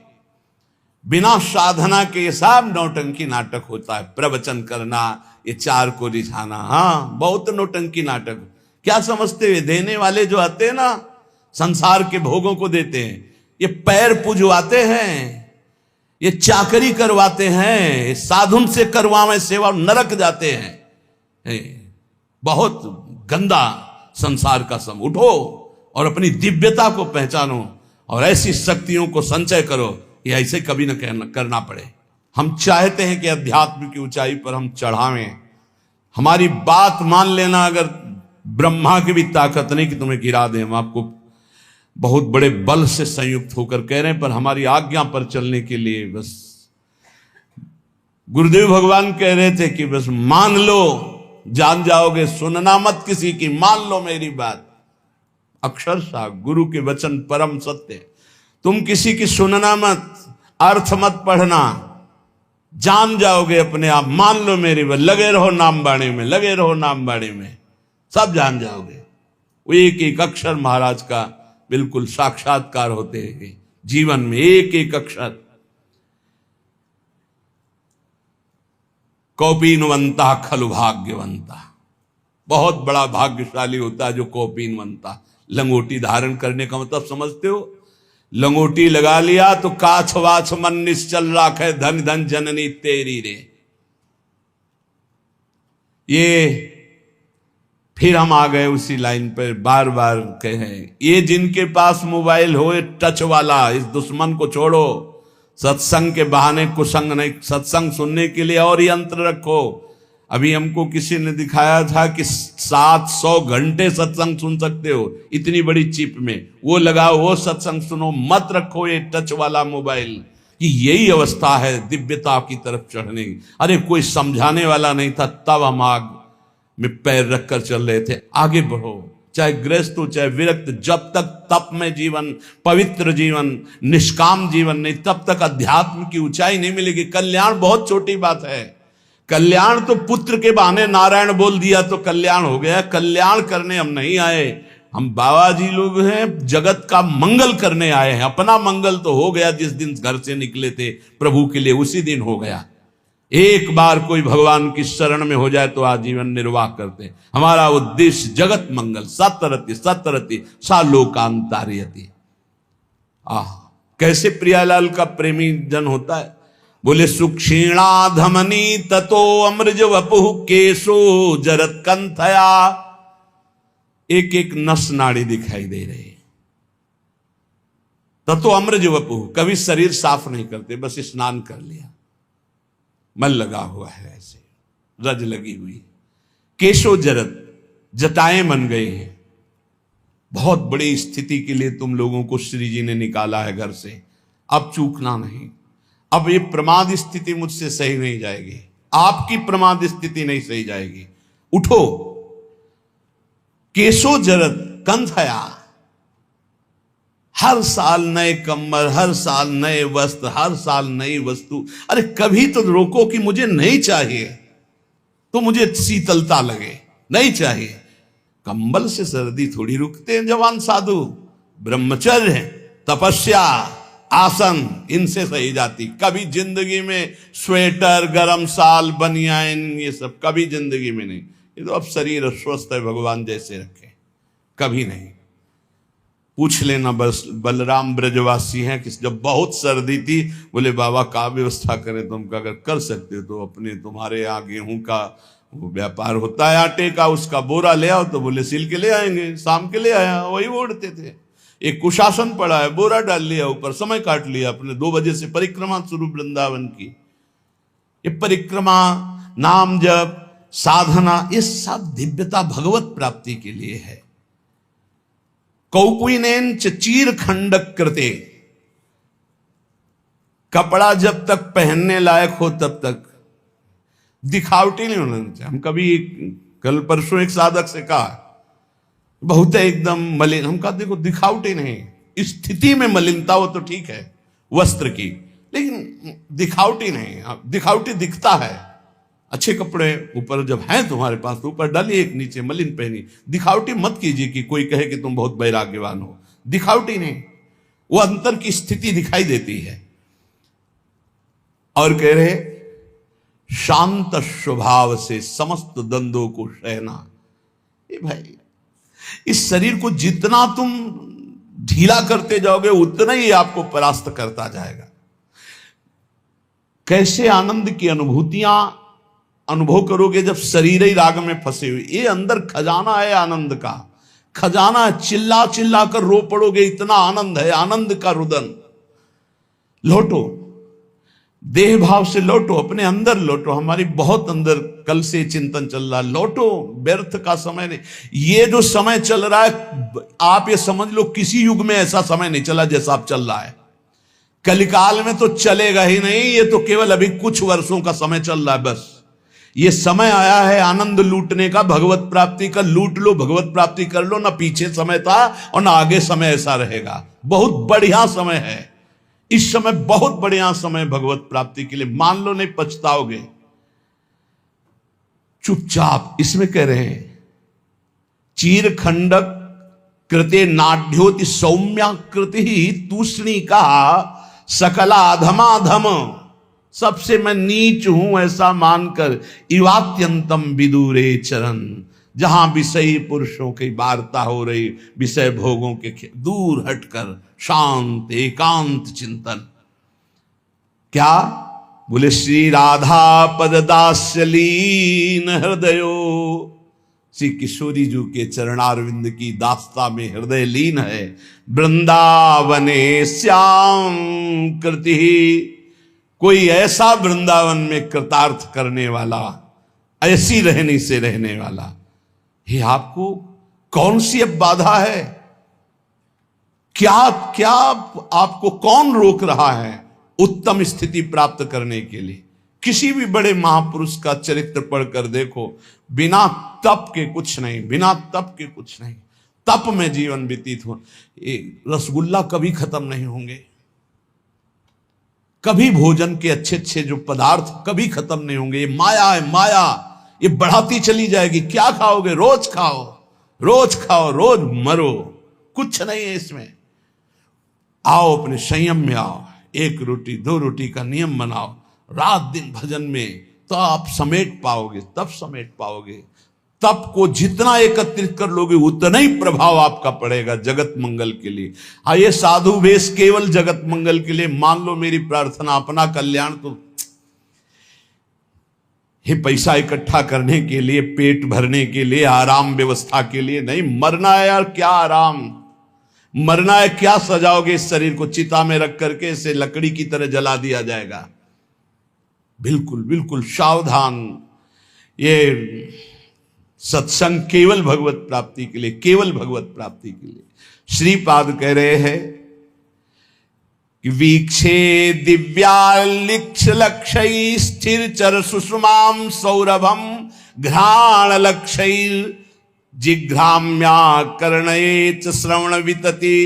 बिना साधना के ये सब नौटंकी नाटक होता है। प्रवचन करना, ये 4 को रिझाना, हाँ बहुत नौटंकी नाटक। क्या समझते हुए, देने वाले जो आते हैं ना, संसार के भोगों को देते हैं, ये पैर पुजवाते हैं, ये चाकरी करवाते हैं, साधुन से करवावे सेवा, नरक जाते हैं। बहुत गंदा संसार का सम। उठो और अपनी दिव्यता को पहचानो और ऐसी शक्तियों को संचय करो, ये ऐसे कभी न करना पड़े। हम चाहते हैं कि अध्यात्म की ऊंचाई पर हम चढ़ावें। हमारी बात मान लेना, अगर ब्रह्मा की भी ताकत नहीं कि तुम्हें गिरा दें, हम आपको बहुत बड़े बल से संयुक्त होकर कह रहे हैं, पर हमारी आज्ञा पर चलने के लिए बस गुरुदेव भगवान कह रहे थे कि बस मान लो, जान जाओगे, सुनना मत किसी की, मान लो मेरी बात। अक्षरशः गुरु के वचन परम सत्य। तुम किसी की सुनना मत, अर्थ मत पढ़ना, जान जाओगे अपने आप। मान लो मेरी बात, लगे रहो नाम बाणी में, लगे रहो नाम बाणी में, सब जान जाओगे। वो एक एक अक्षर महाराज का बिल्कुल साक्षात्कार होते हैं जीवन में, एक एक अक्षर। कौपीनवंता खलु भाग्यवंता, बहुत बड़ा भाग्यशाली होता है जो कौपीनवंता। लंगोटी धारण करने का मतलब समझते हो? लंगोटी लगा लिया तो काछ वाछ मन निश्चल राखे, धन धन जननी तेरी रे। ये फिर हम आ गए उसी लाइन पर, बार बार कहें, ये जिनके पास मोबाइल हो टच वाला, इस दुश्मन को छोड़ो। सत्संग के बहाने कुसंग नहीं, सत्संग सुनने के लिए और यंत्र रखो। अभी हमको किसी ने दिखाया था कि 700 घंटे सत्संग सुन सकते हो इतनी बड़ी चिप में, वो लगाओ वो सत्संग सुनो, मत रखो ये टच वाला मोबाइल। कि यही अवस्था है दिव्यता की तरफ चढ़ने की। अरे कोई समझाने वाला नहीं था, तब हम आग में पैर रखकर चल रहे थे। आगे बढ़ो, चाहे गृहस्थ हो चाहे विरक्त, जब तक तप में जीवन, पवित्र जीवन, निष्काम जीवन नहीं, तब तक अध्यात्म की ऊंचाई नहीं मिलेगी। कल्याण बहुत छोटी बात है। कल्याण तो पुत्र के बहाने नारायण बोल दिया तो कल्याण हो गया। कल्याण करने हम नहीं आए, हम बाबा जी लोग हैं, जगत का मंगल करने आए हैं। अपना मंगल तो हो गया, जिस दिन घर से निकले थे प्रभु के लिए उसी दिन हो गया। एक बार कोई भगवान की शरण में हो जाए तो आजीवन निर्वाह करते हैं। हमारा उद्देश्य जगत मंगल, सतरति सतरति सा लोकांतार्यति। कैसे प्रियालाल का प्रेमी जन होता है। बोले सुक्षीणा धमनी ततो अमृज वपुः केशो जरत कंथया। एक एक नस नाड़ी दिखाई दे रही। ततो अमृज वपुः, कभी शरीर साफ नहीं करते, बस स्नान कर लिया, मन लगा हुआ है, ऐसे रज लगी हुई। केशो जरत, जटाएं बन गए हैं। बहुत बड़ी स्थिति के लिए तुम लोगों को श्री जी ने निकाला है घर से। अब चूकना नहीं। अब ये प्रमाद स्थिति मुझसे सही नहीं जाएगी, आपकी प्रमाद स्थिति नहीं सही जाएगी। उठो। केशो जरत कंथया, हर साल नए कम्बल, हर साल नए वस्त्र, हर साल नई वस्तु। अरे कभी तो रोको कि मुझे नहीं चाहिए, तो मुझे शीतलता लगे, नहीं चाहिए। कंबल से सर्दी थोड़ी रुकते हैं जवान साधु। ब्रह्मचर्य, तपस्या, आसन, इनसे सही जाती। कभी जिंदगी में स्वेटर, गरम साल, बनियान, ये सब कभी जिंदगी में नहीं। ये तो अब शरीर स्वस्थ है, भगवान जैसे रखे, कभी नहीं। पूछ लेना, बस बलराम ब्रजवासी हैं कि जब बहुत सर्दी थी, बोले बाबा का व्यवस्था करें। तुम अगर कर सकते हो तो अपने, तुम्हारे यहाँ गेहूं का व्यापार होता है आटे का, उसका बोरा ले आओ। तो बोले सिल के ले आएंगे। शाम के ले आया, वही ओढ़ते थे। एक कुशासन पड़ा है, बोरा डाल लिया ऊपर, समय काट लिया अपने। 2 बजे से परिक्रमा शुरू वृंदावन की। ये परिक्रमा, नाम जप, साधना, ये सब दिव्यता भगवत प्राप्ति के लिए है। कौकुनेन चीर खंडक कृते, कपड़ा जब तक पहनने लायक हो तब तक दिखावटी नहीं होना चाहिए। हम कभी, कल परसों एक साधक से कहा, बहुत है एकदम मलिन। हम कहा देखो दिखावटी नहीं, स्थिति में मलिनता हो तो ठीक है वस्त्र की, लेकिन दिखावटी नहीं। दिखावटी दिखता है, अच्छे कपड़े ऊपर जब हैं तुम्हारे पास तो ऊपर डालिए, एक नीचे मलिन पहनी। दिखावटी मत कीजिए कि कोई कहे कि तुम बहुत वैराग्यवान हो। दिखावटी नहीं, वो अंतर की स्थिति दिखाई देती है। और कह रहे शांत स्वभाव से समस्त द्वंद्वों को सहना। ये भाई, इस शरीर को जितना तुम ढीला करते जाओगे उतना ही आपको परास्त करता जाएगा। कैसे आनंद की अनुभूतियां अनुभव करोगे जब शरीर ही राग में फंसे हुए। ये अंदर खजाना है आनंद का, खजाना है। चिल्ला चिल्ला कर रो पड़ोगे, इतना आनंद है, आनंद का रुदन। लौटो, देह भाव से लौटो, अपने अंदर लौटो। हमारी बहुत अंदर कल से चिंतन चल रहा है, लौटो, व्यर्थ का समय नहीं। ये जो समय चल रहा है, आप ये समझ लो किसी युग में ऐसा समय नहीं चला जैसा आप चल रहा है। कलिकाल में तो चलेगा ही नहीं, ये तो केवल अभी कुछ वर्षों का समय चल रहा है बस। ये समय आया है आनंद लूटने का, भगवत प्राप्ति का। लूट लो, भगवत प्राप्ति कर लो। ना पीछे समय था और ना आगे समय ऐसा रहेगा। बहुत बढ़िया समय है इस समय, बहुत बढ़िया समय भगवत प्राप्ति के लिए। मान लो, नहीं पछताओगे। चुपचाप इसमें कह रहे हैं, चीर खंडक कृते नाड्योति सौम्याकृति तूष्णी का सकला अधमाधम। सबसे मैं नीच हूं ऐसा मानकर, इवात्यंतम विदुरे चरण, जहां विषयी पुरुषों की वार्ता हो रही, विषय भोगों के दूर हटकर शांत एकांत चिंतन। क्या बोले? श्री राधा पद दास्यलीन हृदयो। श्री किशोरी जी के चरणारविंद की दास्ता में हृदय लीन है। वृंदावने श्याम कृति, कोई ऐसा वृंदावन में कृतार्थ करने वाला ऐसी रहनी से रहने वाला। ये आपको कौन सी अब बाधा है? क्या क्या आपको कौन रोक रहा है उत्तम स्थिति प्राप्त करने के लिए? किसी भी बड़े महापुरुष का चरित्र पढ़कर देखो, बिना तप के कुछ नहीं, बिना तप के कुछ नहीं। तप में जीवन व्यतीत हो। रसगुल्ला कभी खत्म नहीं होंगे, कभी भोजन के अच्छे अच्छे जो पदार्थ कभी खत्म नहीं होंगे। ये माया है, माया ये बढ़ाती चली जाएगी। क्या खाओगे? रोज खाओ, रोज खाओ, रोज मरो, कुछ नहीं है इसमें। आओ अपने संयम में आओ, 1 रोटी 2 रोटी का नियम बनाओ, रात दिन भजन में, तो आप समेट पाओगे, तब समेट पाओगे। तप को जितना एकत्रित कर लोगे उतना ही प्रभाव आपका पड़ेगा जगत मंगल के लिए। ये साधु वेश केवल जगत मंगल के लिए, मान लो मेरी प्रार्थना अपना कल्याण, तो ये पैसा इकट्ठा करने के लिए, पेट भरने के लिए, आराम व्यवस्था के लिए नहीं। मरना है यार, क्या आराम, मरना है। क्या सजाओगे इस शरीर को? चिता में रख करके इसे लकड़ी की तरह जला दिया जाएगा। बिल्कुल बिल्कुल सावधान। ये सत्संग केवल भगवत प्राप्ति के लिए, केवल भगवत प्राप्ति के लिए। श्रीपाद कह रहे हैं कि वीक्षे दिव्यालिक्ष लक्ष्य स्थिर चर सुषमाम सौरभम घ्राण लक्ष्य जिघ्राम्या कर्णये श्रवण वितति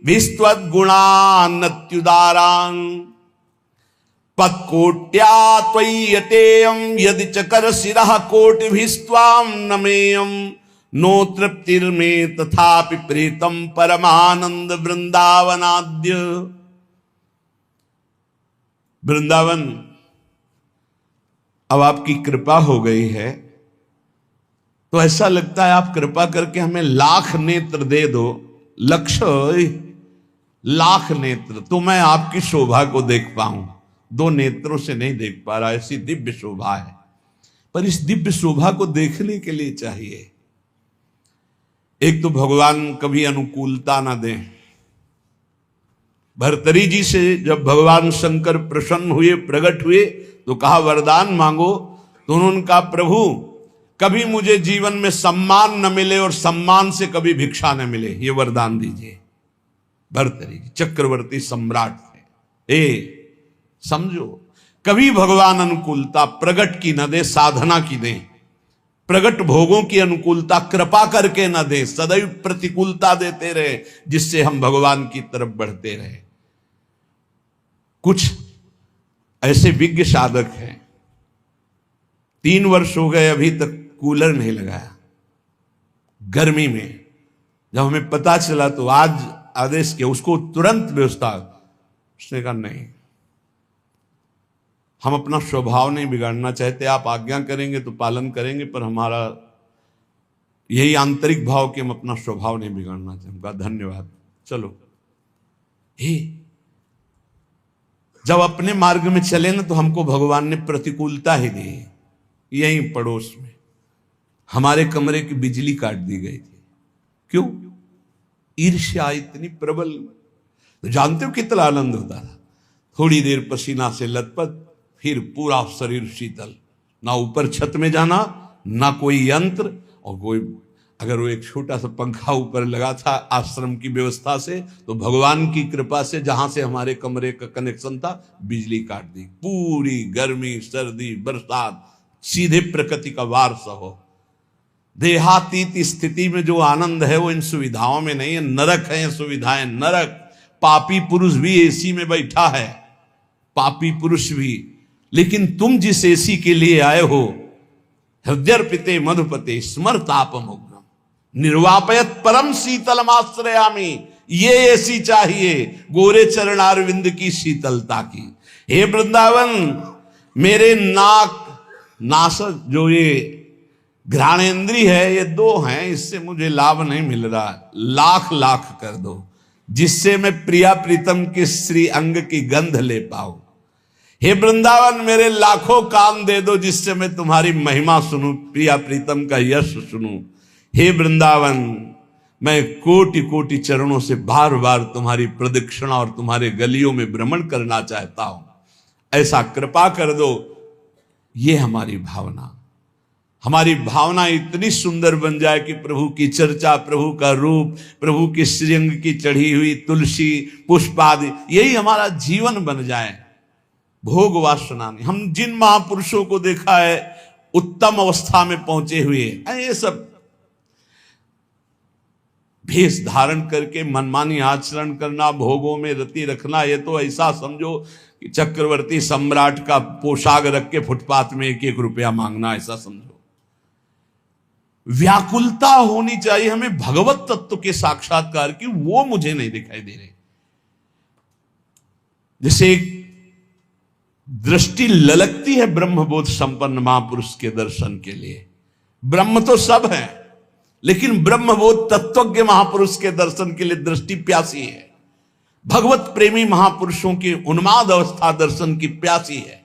विस्त्वद गुणान्नत्युदारां पत्कोट्या त्वय्यतेयं यदि चकर शिरः कोटिभिस्त्वां नमेयं नो तृप्तिर्मे तथापि प्रीतम परमानंद वृंदावनाद्य। वृंदावन अब आपकी कृपा हो गई है तो ऐसा लगता है आप कृपा करके हमें लाख नेत्र दे दो। लक्ष्य लाख नेत्र तो मैं आपकी शोभा को देख पाऊं, 2 नेत्रों से नहीं देख पा रहा, ऐसी दिव्य शोभा है। पर इस दिव्य शोभा को देखने के लिए चाहिए एक तो भगवान कभी अनुकूलता ना दें। भर्तरी जी से जब भगवान शंकर प्रसन्न हुए, प्रकट हुए, तो कहा वरदान मांगो। तो उन्होंने कहा प्रभु कभी मुझे जीवन में सम्मान न मिले और सम्मान से कभी भिक्षा न मिले, ये वरदान दीजिए। भर्तरी जी चक्रवर्ती सम्राट थे। समझो, कभी भगवान अनुकूलता प्रगट की न दे, साधना की दे। प्रगट भोगों की अनुकूलता कृपा करके न दे, सदैव प्रतिकूलता देते रहे जिससे हम भगवान की तरफ बढ़ते रहे। कुछ ऐसे विज्ञ साधक हैं 3 वर्ष हो गए अभी तक कूलर नहीं लगाया गर्मी में। जब हमें पता चला तो आज आदेश किया, उसको तुरंत व्यवस्था। उसने कहा नहीं, हम अपना स्वभाव नहीं बिगाड़ना चाहते, आप आज्ञा करेंगे तो पालन करेंगे, पर हमारा यही आंतरिक भाव कि हम अपना स्वभाव नहीं बिगाड़ना चाहते। कहा धन्यवाद, चलो। जब अपने मार्ग में चले ना तो हमको भगवान ने प्रतिकूलता ही दी। यहीं पड़ोस में हमारे कमरे की बिजली काट दी गई थी। क्यों? ईर्ष्या इतनी प्रबल। तो जानते हो कितना आनंद होता था? थोड़ी देर पसीना से लथपथ, फिर पूरा शरीर शीतल, ना ऊपर छत में जाना, ना कोई यंत्र, और कोई अगर वो एक छोटा सा पंखा ऊपर लगा था आश्रम की व्यवस्था से, तो भगवान की कृपा से जहां से हमारे कमरे का कनेक्शन था बिजली काट दी। पूरी गर्मी, सर्दी, बरसात सीधे प्रकृति का वार सहो। देहातीत स्थिति में जो आनंद है वो इन सुविधाओं में नहीं है। नरक है ये सुविधाएं, नरक। पापी पुरुष भी एसी में बैठा है, पापी पुरुष भी। लेकिन तुम जिस एसी के लिए आए हो, हृदयर्पिते मधुपते स्मरतापमुग्नम निर्वापयत परम शीतलमाश्रयामि, ये एसी चाहिए गोरे चरणारविंद की शीतलता की। हे वृंदावन, मेरे नासक जो ये घ्राणेन्द्री है, ये 2 हैं, इससे मुझे लाभ नहीं मिल रहा। लाख लाख कर दो जिससे मैं प्रिया प्रीतम के श्री अंग की गंध ले पाऊं। हे वृंदावन, मेरे लाखों कान दे दो जिससे मैं तुम्हारी महिमा सुनूं, प्रिया प्रीतम का यश सुनूं। हे वृंदावन, मैं कोटि कोटि चरणों से बार बार तुम्हारी प्रदक्षिणा और तुम्हारे गलियों में भ्रमण करना चाहता हूं, ऐसा कृपा कर दो। ये हमारी भावना। हमारी भावना इतनी सुंदर बन जाए कि प्रभु की चर्चा, प्रभु का रूप, प्रभु की श्रीअंग की चढ़ी हुई तुलसी पुष्प आदि, यही हमारा जीवन बन जाए। भोग वासना नहीं। हम जिन महापुरुषों को देखा है उत्तम अवस्था में पहुंचे हुए, ये सब भेष धारण करके मनमानी आचरण करना, भोगों में रति रखना, ये तो ऐसा समझो कि चक्रवर्ती सम्राट का पोशाक रख के फुटपाथ में 1-1 रुपया मांगना, ऐसा समझो। व्याकुलता होनी चाहिए हमें भगवत तत्व के साक्षात्कार की, वो मुझे नहीं दिखाई दे रही। जैसे दृष्टि ललकती है ब्रह्मबोध संपन्न महापुरुष के दर्शन के लिए। ब्रह्म तो सब है, लेकिन ब्रह्मबोध तत्वज्ञ महापुरुष के दर्शन के लिए दृष्टि प्यासी है। भगवत प्रेमी महापुरुषों की उन्माद अवस्था दर्शन की प्यासी है।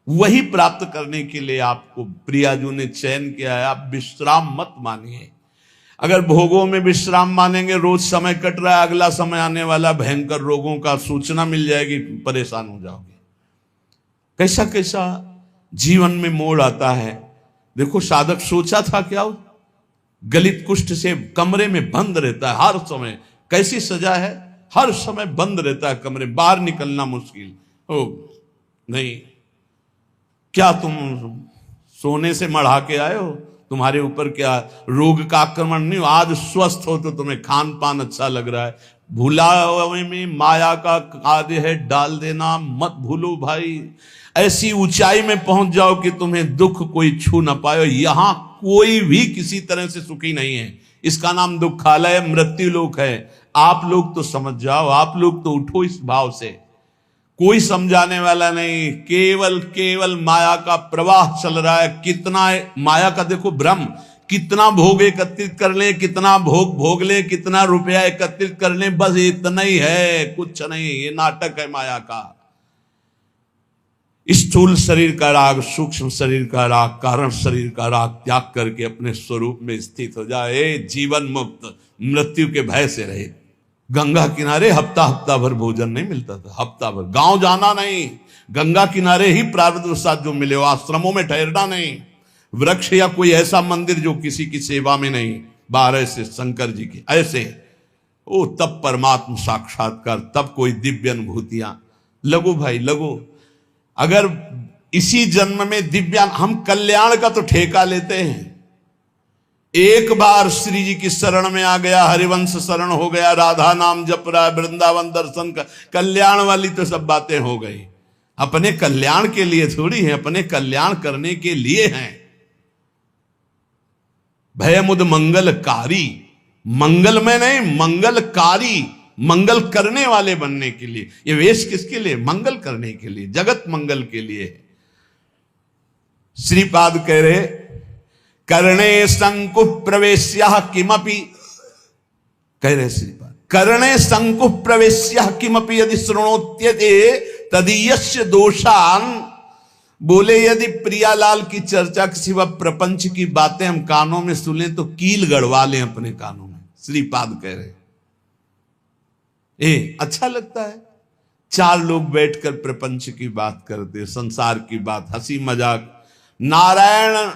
वही प्राप्त करने के लिए आपको प्रियाजू ने चयन किया है। आप विश्राम मत मानिए। अगर भोगों में विश्राम मानेंगे, रोज समय कट रहा है, अगला समय आने वाला भयंकर रोगों का सूचना मिल जाएगी, परेशान हो जाओगे। कैसा कैसा जीवन में मोड़ आता है। देखो साधक सोचा था क्या, गलित कुष्ठ से कमरे में बंद रहता है हर समय। कैसी सजा है, हर समय बंद रहता है कमरे, बाहर निकलना मुश्किल। ओ नहीं, क्या तुम सोने से मढ़ा के आए हो? तुम्हारे ऊपर क्या रोग का आक्रमण नहीं हो? आज स्वस्थ हो तो तुम्हें खान पान अच्छा लग रहा है। भुलावे में माया का कार्य है डाल देना, मत भूलो भाई। ऐसी ऊंचाई में पहुंच जाओ कि तुम्हें दुख कोई छू ना पाए। यहां कोई भी किसी तरह से सुखी नहीं है। इसका नाम दुखालय, मृत्यु लोक है। आप लोग तो समझ जाओ, आप लोग तो उठो इस भाव से। कोई समझाने वाला नहीं, केवल केवल माया का प्रवाह चल रहा है। कितना माया का देखो भ्रम, कितना भोग एकत्रित कर ले, कितना भोग भोग ले, कितना रुपया एकत्रित कर ले, बस इतना ही है, कुछ नहीं। ये नाटक है माया का। स्थूल शरीर का राग, सूक्ष्म शरीर का राग, कारण शरीर का राग त्याग करके अपने स्वरूप में स्थित हो जाए। जीवन मुक्त, मृत्यु के भय से रहे। गंगा किनारे हफ्ता हफ्ता भर भोजन नहीं मिलता था, हफ्ता भर। गांव जाना नहीं, गंगा किनारे ही प्रारब्ध साथ जो मिले हो। आश्रमों में ठहरना नहीं, वृक्ष या कोई ऐसा मंदिर जो किसी की सेवा में नहीं। 12 से शंकर जी की ऐसे, ओ तब परमात्मा साक्षात्कार, तब कोई दिव्य अनुभूतियां। लगो भाई लगो। अगर इसी जन्म में दिव्यान, हम कल्याण का तो ठेका लेते हैं। एक बार श्री जी की शरण में आ गया, हरिवंश शरण हो गया, राधा नाम जप रहा है, वृंदावन दर्शन का, कल्याण वाली तो सब बातें हो गई। अपने कल्याण के लिए थोड़ी है, अपने कल्याण करने के लिए हैं। भयमुद मंगलकारी, मंगल में नहीं, मंगलकारी, मंगल करने वाले बनने के लिए। ये वेश किसके लिए? मंगल करने के लिए, जगत मंगल के लिए। श्रीपाद कह रहे, करणे संकुह प्रवेश्य किमपि, कह रहे श्रीपाद, करणे संकुह प्रवेश्य किमपि यदि शृणोत्यते तदीयस्य दोषान। बोले यदि प्रियालाल की चर्चा के सिवा प्रपंच की बातें हम कानों में सुने तो कील गड़वा लें अपने कानों में। श्रीपाद कह रहे, अच्छा लगता है 4 लोग बैठकर प्रपंच की बात करते, संसार की बात, हंसी मजाक। नारायण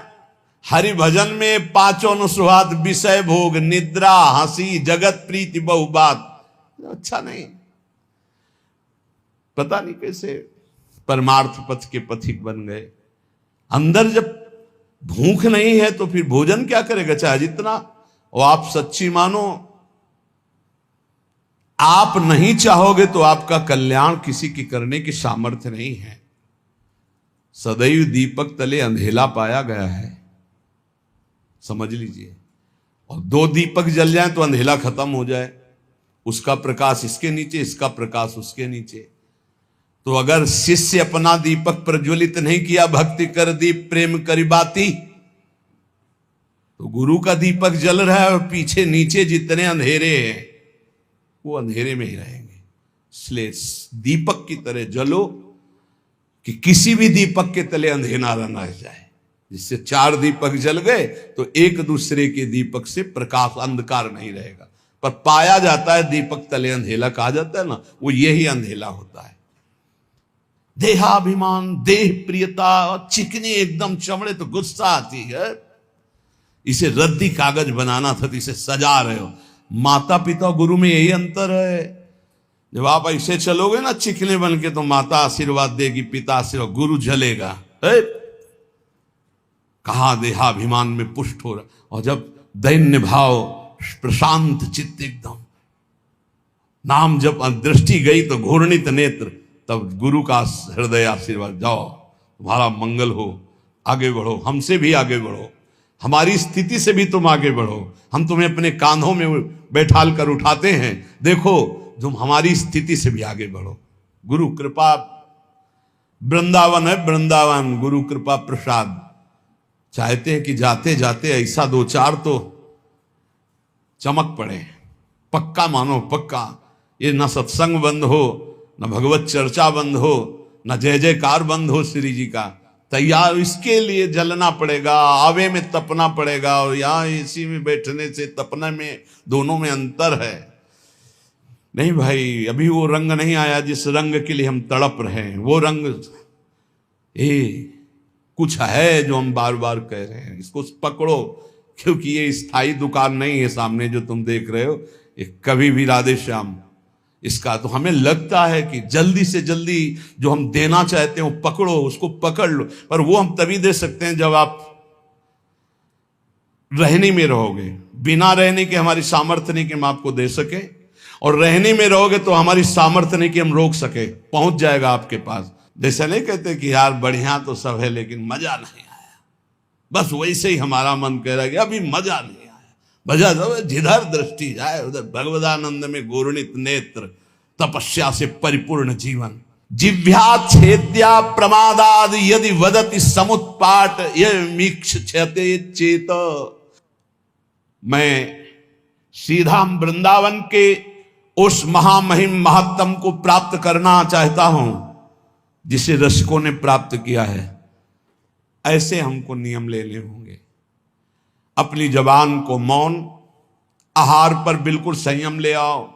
हरि भजन में 5 अनुस्वाद, विषय भोग, निद्रा, हंसी, जगत प्रीति, बहु बात। अच्छा नहीं। पता नहीं कैसे परमार्थ पथ के पथिक बन गए। अंदर जब भूख नहीं है तो फिर भोजन क्या करेगा, चाहे जितना। और आप सच्ची मानो, आप नहीं चाहोगे तो आपका कल्याण किसी की करने की सामर्थ्य नहीं है। सदैव दीपक तले अंधेला पाया गया है, समझ लीजिए। और 2 दीपक जल जाए तो अंधेला खत्म हो जाए। उसका प्रकाश इसके नीचे, इसका प्रकाश उसके नीचे। तो अगर शिष्य अपना दीपक प्रज्वलित नहीं किया, भक्ति कर दीप प्रेम करी बाती, तो गुरु का दीपक जल रहा है और पीछे नीचे जितने अंधेरे हैं वो अंधेरे में ही रहेंगे। इसलिए दीपक की तरह जलो कि किसी भी दीपक के तले अंधेरा न रह जाए। जिससे 4 दीपक जल गए तो एक दूसरे के दीपक से प्रकाश, अंधकार नहीं रहेगा। पर पाया जाता है दीपक तले अंधेला कहा जाता है ना, वो यही अंधेला होता है। देहाभिमान, देह प्रियता, चिकनी एकदम चमड़े तो गुस्सा आती है। इसे रद्दी कागज बनाना था तो इसे सजा रहे हो। माता पिता गुरु में यही अंतर है। जब आप ऐसे चलोगे ना चिकने बन के, तो माता आशीर्वाद देगी, पिता आशीर्वाद, गुरु जलेगा, कहा देहाभिमान में पुष्ट हो रहा। और जब दैन्य भाव, प्रशांत चित्त एकदम, नाम जब दृष्टि गई तो घूर्णित नेत्र, तब गुरु का हृदय आशीर्वाद, जाओ तुम्हारा मंगल हो, आगे बढ़ो, हमसे भी आगे बढ़ो, हमारी स्थिति से भी तुम आगे बढ़ो, हम तुम्हें अपने कांधों में बैठाल कर उठाते हैं, देखो तुम हमारी स्थिति से भी आगे बढ़ो। गुरु कृपा वृंदावन है, वृंदावन गुरु कृपा प्रसाद। चाहते हैं कि जाते जाते ऐसा दो चार तो चमक पड़े, पक्का मानो, पक्का। ये न सत्संग बंद हो, न भगवत चर्चा बंद हो, न जय जयकार बंद हो श्री जी का। तैयार इसके लिए जलना पड़ेगा, आवे में तपना पड़ेगा। और यहाँ एसी में बैठने से तपने में दोनों में अंतर है। नहीं भाई, अभी वो रंग नहीं आया जिस रंग के लिए हम तड़प रहे हैं। वो रंग कुछ है जो हम बार बार कह रहे हैं, इसको पकड़ो, क्योंकि ये स्थायी दुकान नहीं है सामने जो तुम देख रहे हो, ये कभी भी राधे श्याम इसका। तो हमें लगता है कि जल्दी से जल्दी जो हम देना चाहते हैं वो पकड़ो, उसको पकड़ लो, पर वो हम तभी दे सकते हैं जब आप रहने में रहोगे। बिना रहने के हमारी सामर्थ्य नहीं कि हम आपको दे सके, और रहने में रहोगे तो हमारी सामर्थ्य नहीं कि हम रोक सके, पहुंच जाएगा आपके पास। जैसा नहीं कहते कि यार बढ़िया तो सब है लेकिन मजा नहीं आया, बस वैसे ही हमारा मन कह रहा है कि अभी मजा नहीं आया। मजा सब जिधर दृष्टि जाए उधर भगवदानंद में घूर्णित नेत्र, तपस्या से परिपूर्ण जीवन। जिह्वा छेद्या प्रमादाद यदि वदति समुत्पाट ये मीक्ष क्षते चेत। मैं सीधा वृंदावन के उस महामहिम महत्तम को प्राप्त करना चाहता हूं जिसे रसिकों ने प्राप्त किया है। ऐसे हमको नियम लेने होंगे। अपनी जबान को मौन, आहार पर बिल्कुल संयम ले आओ,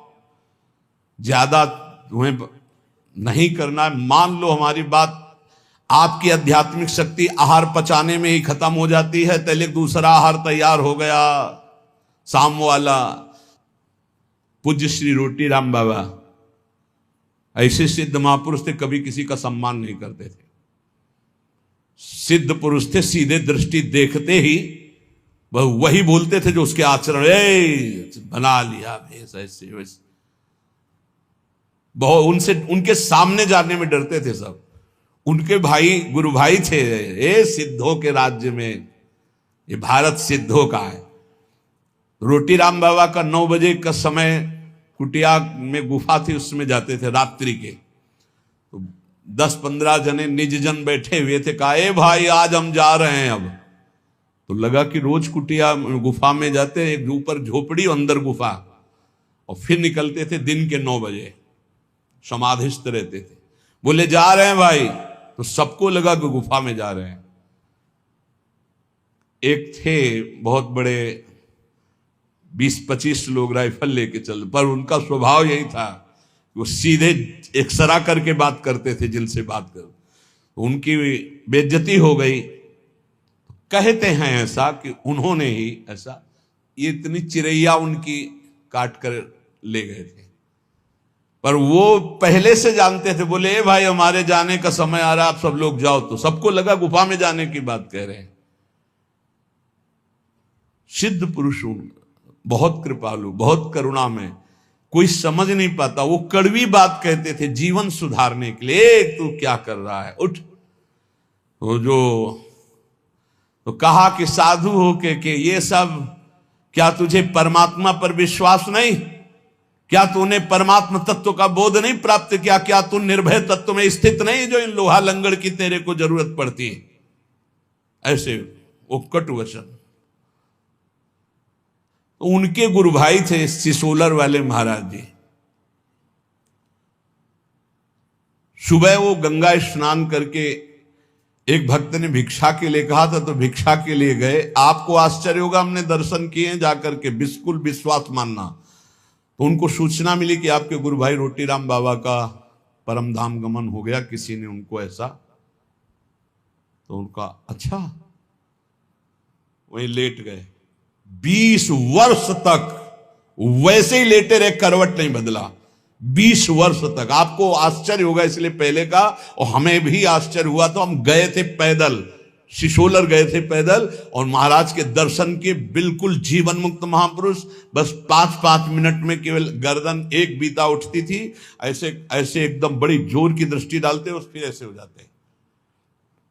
ज्यादा तुम्हें नहीं करना है। मान लो हमारी बात, आपकी आध्यात्मिक शक्ति आहार पचाने में ही खत्म हो जाती है, पहले दूसरा आहार तैयार हो गया शाम वाला। पूज्य श्री रोटी राम बाबा ऐसे सिद्ध महापुरुष थे, कभी किसी का सम्मान नहीं करते थे। सिद्ध पुरुष थे, सीधे दृष्टि देखते ही वह वही बोलते थे जो उसके आचरण, बना लिया भेष ऐसे वैसे। बहुत उनसे, उनके सामने जाने में डरते थे सब। उनके भाई गुरु भाई थे, ये सिद्धों के राज्य में, ये भारत सिद्धों का है। रोटी राम बाबा का 9 बजे का समय, कुटिया में गुफा थी उसमें जाते थे रात्रि के। तो 10-15 जने निज जन बैठे हुए थे, कहा ए भाई आज हम जा रहे हैं। अब तो लगा कि रोज कुटिया गुफा में जाते, एक ऊपर झोपड़ी अंदर गुफा, और फिर निकलते थे दिन के 9 बजे, समाधिस्थ रहते थे। बोले जा रहे हैं भाई, तो सबको लगा कि गुफा में जा रहे हैं। एक थे बहुत बड़े, 20-25 लोग राइफल लेके चल, पर उनका स्वभाव यही था, वो सीधे एक्सरा करके बात करते थे जिनसे बात कर। उनकी बेइज्जती हो गई। कहते हैं ऐसा कि उन्होंने ही ऐसा, ये इतनी चिड़ैया उनकी काट कर ले गए थे, पर वो पहले से जानते थे। बोले ए भाई हमारे जाने का समय आ रहा, आप सब लोग जाओ। तो सबको लगा गुफा में जाने की बात कह रहे हैं। सिद्ध पुरुष बहुत कृपालु, बहुत करुणा में, कोई समझ नहीं पाता, वो कड़वी बात कहते थे जीवन सुधारने के लिए। तू क्या कर रहा है, उठ। तो जो तो कहा कि साधु हो के ये सब, क्या तुझे परमात्मा पर विश्वास नहीं? क्या तूने परमात्मा तत्व का बोध नहीं प्राप्त किया? क्या तू निर्भय तत्व में स्थित नहीं जो इन लोहा लंगड़ की तेरे को जरूरत पड़ती है? ऐसे वो कटु वचन। तो उनके गुरु भाई थे सिसोलर वाले महाराज जी। सुबह वो गंगा स्नान करके, एक भक्त ने भिक्षा के लिए कहा था तो भिक्षा के लिए गए। आपको आश्चर्य होगा, हमने दर्शन किए जाकर के, बिल्कुल विश्वास मानना। तो उनको सूचना मिली कि आपके गुरु भाई रोटी राम बाबा का परम धाम गमन हो गया, किसी ने उनको ऐसा। तो उनका अच्छा, वहीं लेट गए। 20 वर्ष तक वैसे ही लेटे रहे, करवट नहीं बदला। 20 वर्ष तक। आपको आश्चर्य होगा इसलिए पहले का, और हमें भी आश्चर्य हुआ। तो हम गए थे पैदल, शिशोलर गए थे पैदल, और महाराज के दर्शन के। बिल्कुल जीवन मुक्त महापुरुष। बस 5-5 मिनट में केवल गर्दन एक बीता उठती थी, ऐसे ऐसे एकदम बड़ी जोर की दृष्टि डालते और फिर ऐसे हो जाते।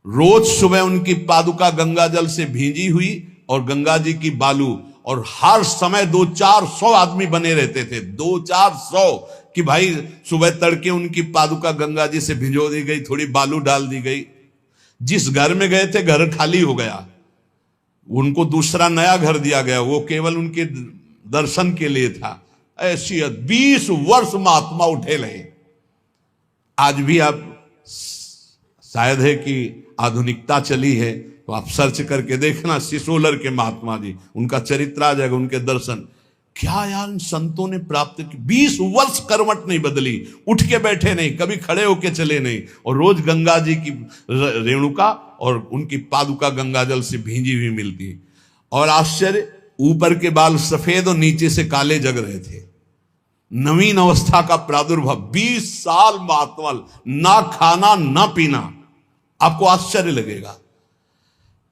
रोज सुबह उनकी पादुका गंगा जल से भींजी हुई और गंगा जी की बालू, और हर समय 200-400 आदमी बने रहते थे। 200-400 कि भाई सुबह तड़के उनकी पादुका गंगा जी से भिजो दी गई, थोड़ी बालू डाल दी गई। जिस घर में गए थे घर खाली हो गया, उनको दूसरा नया घर दिया गया, वो केवल उनके दर्शन के लिए था। ऐसी 20 वर्ष महात्मा उठे रहे। आज भी आप, शायद है कि आधुनिकता चली है तो आप सर्च करके देखना, सिसोलर के महात्मा जी, उनका चरित्र आ जाएगा, उनके दर्शन। क्या यार संतों ने प्राप्त की। 20 वर्ष करवट नहीं बदली, उठ के बैठे नहीं, कभी खड़े होके चले नहीं, और रोज गंगा जी की रेणुका और उनकी पादुका गंगा जल से भींजी हुई मिलती। और आश्चर्य, ऊपर के बाल सफेद और नीचे से काले जग रहे थे। नवीन अवस्था का प्रादुर्भाव। 20 साल महात्मा, ना खाना ना पीना। आपको आश्चर्य लगेगा।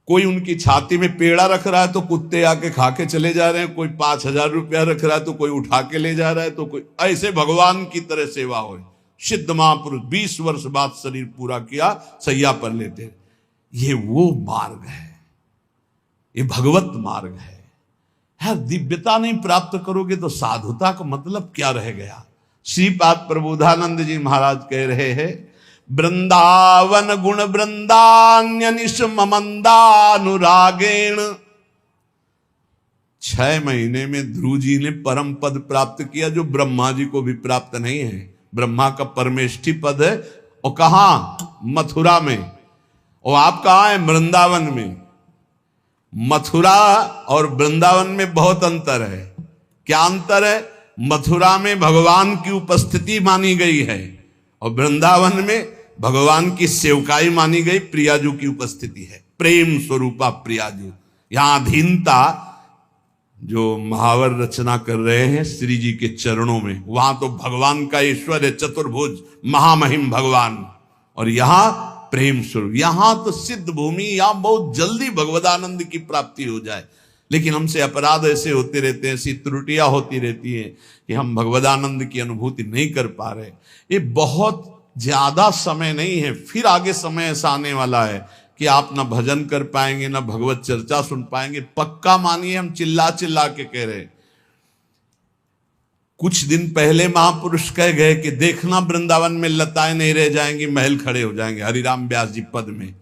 कोई उनकी छाती में पेड़ा रख रहा है तो कुत्ते आके खा के चले जा रहे हैं, कोई 5,000 रुपया रख रहा है तो कोई उठा के ले जा रहा है, तो कोई ऐसे भगवान की तरह सेवा हो। सिद्ध महापुरुष 20 वर्ष बाद शरीर पूरा किया, सैया पर लेटे। ये वो मार्ग है, ये भगवत मार्ग है। दिव्यता नहीं प्राप्त करोगे तो साधुता का मतलब क्या रह गया। श्रीपाद प्रबोधानंद जी महाराज कह रहे हैं, वृंदावन गुण वृंदान्य निशमंदानुरागेण। 6 महीने में ध्रुव जी ने परम पद प्राप्त किया, जो ब्रह्मा जी को भी प्राप्त नहीं है। ब्रह्मा का परमेष्ठी पद है, और कहां? मथुरा में। और आप कहां है? वृंदावन में। मथुरा और वृंदावन में बहुत अंतर है। क्या अंतर है? मथुरा में भगवान की उपस्थिति मानी गई है, और वृंदावन में भगवान की सेवकाई मानी गई। प्रियाजू की उपस्थिति है, प्रेम स्वरूपा प्रियाजू। यहां अधीनता, जो महावर रचना कर रहे हैं श्री जी के चरणों में, वहां तो भगवान का ईश्वर है, चतुर्भुज महामहिम भगवान, और यहां प्रेम स्वरूप। यहां तो सिद्ध भूमि, यहां बहुत जल्दी भगवदानंद की प्राप्ति हो जाए। लेकिन हमसे अपराध ऐसे होते रहते हैं, ऐसी त्रुटियां होती रहती हैं कि हम भगवदानंद की अनुभूति नहीं कर पा रहे। ये बहुत ज्यादा समय नहीं है, फिर आगे समय ऐसा आने वाला है कि आप ना भजन कर पाएंगे, ना भगवत चर्चा सुन पाएंगे। पक्का मानिए, हम चिल्ला चिल्ला के कह रहे। कुछ दिन पहले महापुरुष कह गए कि देखना वृंदावन में लताएं नहीं रह जाएंगी, महल खड़े हो जाएंगे। हरिराम व्यास जी पद में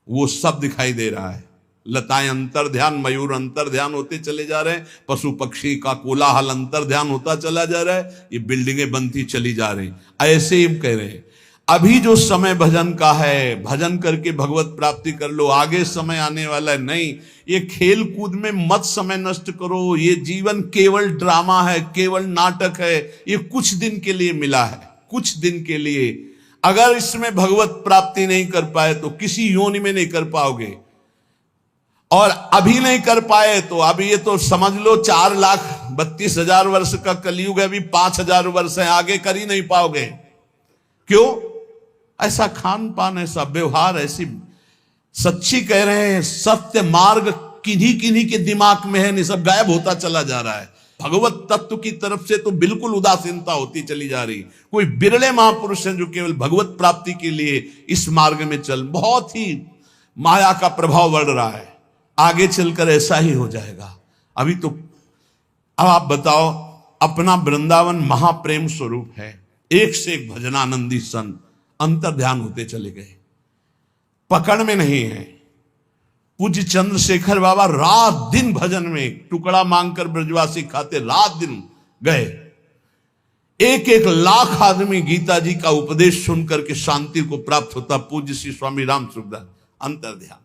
वो सब दिखाई दे रहा है। लताएं अंतर ध्यान, मयूर अंतर ध्यान होते चले जा रहे हैं, पशु पक्षी का कोलाहल अंतर ध्यान होता चला जा रहा है, ये बिल्डिंगें बनती चली जा रही। ऐसे ही कह रहे हैं, अभी जो समय भजन का है, भजन करके भगवत प्राप्ति कर लो, आगे समय आने वाला है। नहीं, ये खेल कूद में मत समय नष्ट करो। ये जीवन केवल ड्रामा है, केवल नाटक है। ये कुछ दिन के लिए मिला है, कुछ दिन के लिए। अगर इसमें भगवत प्राप्ति नहीं कर पाए तो किसी योनि में नहीं कर पाओगे, और अभी नहीं कर पाए तो अभी ये तो समझ लो 4,32,000 वर्ष का कलयुग है, अभी 5,000 वर्ष है, आगे कर ही नहीं पाओगे। क्यों? ऐसा खान पान, ऐसा व्यवहार, ऐसी सच्ची कह रहे हैं, सत्य मार्ग किन्हीं किन्हीं के दिमाग में है, नहीं सब गायब होता चला जा रहा है। भगवत तत्व की तरफ से तो बिल्कुल उदासीनता होती चली जा रही। कोई बिरले महापुरुष हैं जो केवल भगवत प्राप्ति के लिए इस मार्ग में चल। बहुत ही माया का प्रभाव बढ़ रहा है, आगे चलकर ऐसा ही हो जाएगा। अभी तो अब आप बताओ, अपना वृंदावन महाप्रेम स्वरूप है, एक से एक भजनानंदी संत अंतर ध्यान होते चले गए, पकड़ में नहीं है। पूज्य चंद्रशेखर बाबा रात दिन भजन में टुकड़ा मांगकर ब्रजवासी खाते, रात दिन गए। 1-1 लाख आदमी गीता जी का उपदेश सुनकर के शांति को प्राप्त होता। पूज्य श्री स्वामी राम सुखदास अंतर ध्यान,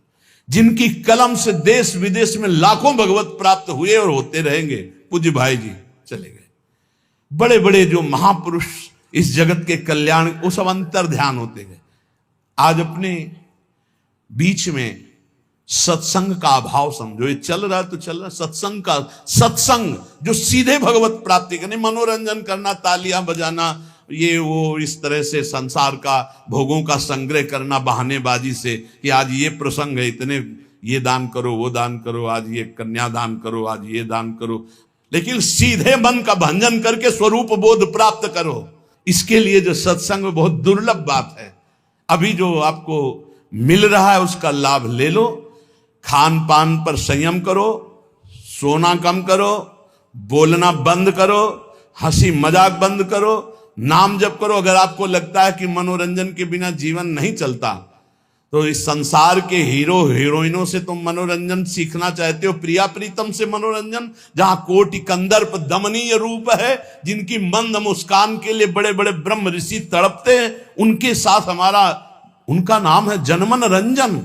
जिनकी कलम से देश विदेश में लाखों भगवत प्राप्त हुए और होते रहेंगे। पूज्य भाई जी चले गए। बड़े बड़े जो महापुरुष इस जगत के कल्याण, वो सब अंतर ध्यान होते गए। आज अपने बीच में सत्संग का अभाव समझो। ये चल रहा है तो चल रहा है, सत्संग का, सत्संग जो सीधे भगवत प्राप्ति करने, मनोरंजन करना, तालियां बजाना, ये वो इस तरह से संसार का भोगों का संग्रह करना बहानेबाजी से कि आज ये प्रसंग है, इतने ये दान करो, वो दान करो, आज ये कन्या दान करो, आज ये दान करो, लेकिन सीधे मन का भंजन करके स्वरूप बोध प्राप्त करो। इसके लिए जो सत्संग बहुत दुर्लभ बात है। अभी जो आपको मिल रहा है उसका लाभ ले लो। खान पान पर संयम करो, सोना कम करो, बोलना बंद करो, हंसी मजाक बंद करो, नाम जप करो। अगर आपको लगता है कि मनोरंजन के बिना जीवन नहीं चलता, तो इस संसार के हीरो हीरोइनों से तुम मनोरंजन सीखना चाहते हो, प्रिया प्रीतम से मनोरंजन, जहां कोटि कंदर्प दमनीय रूप है, जिनकी मंद मुस्कान के लिए बड़े बड़े ब्रह्म ऋषि तड़पते हैं, उनके साथ हमारा, उनका नाम है जनमन रंजन।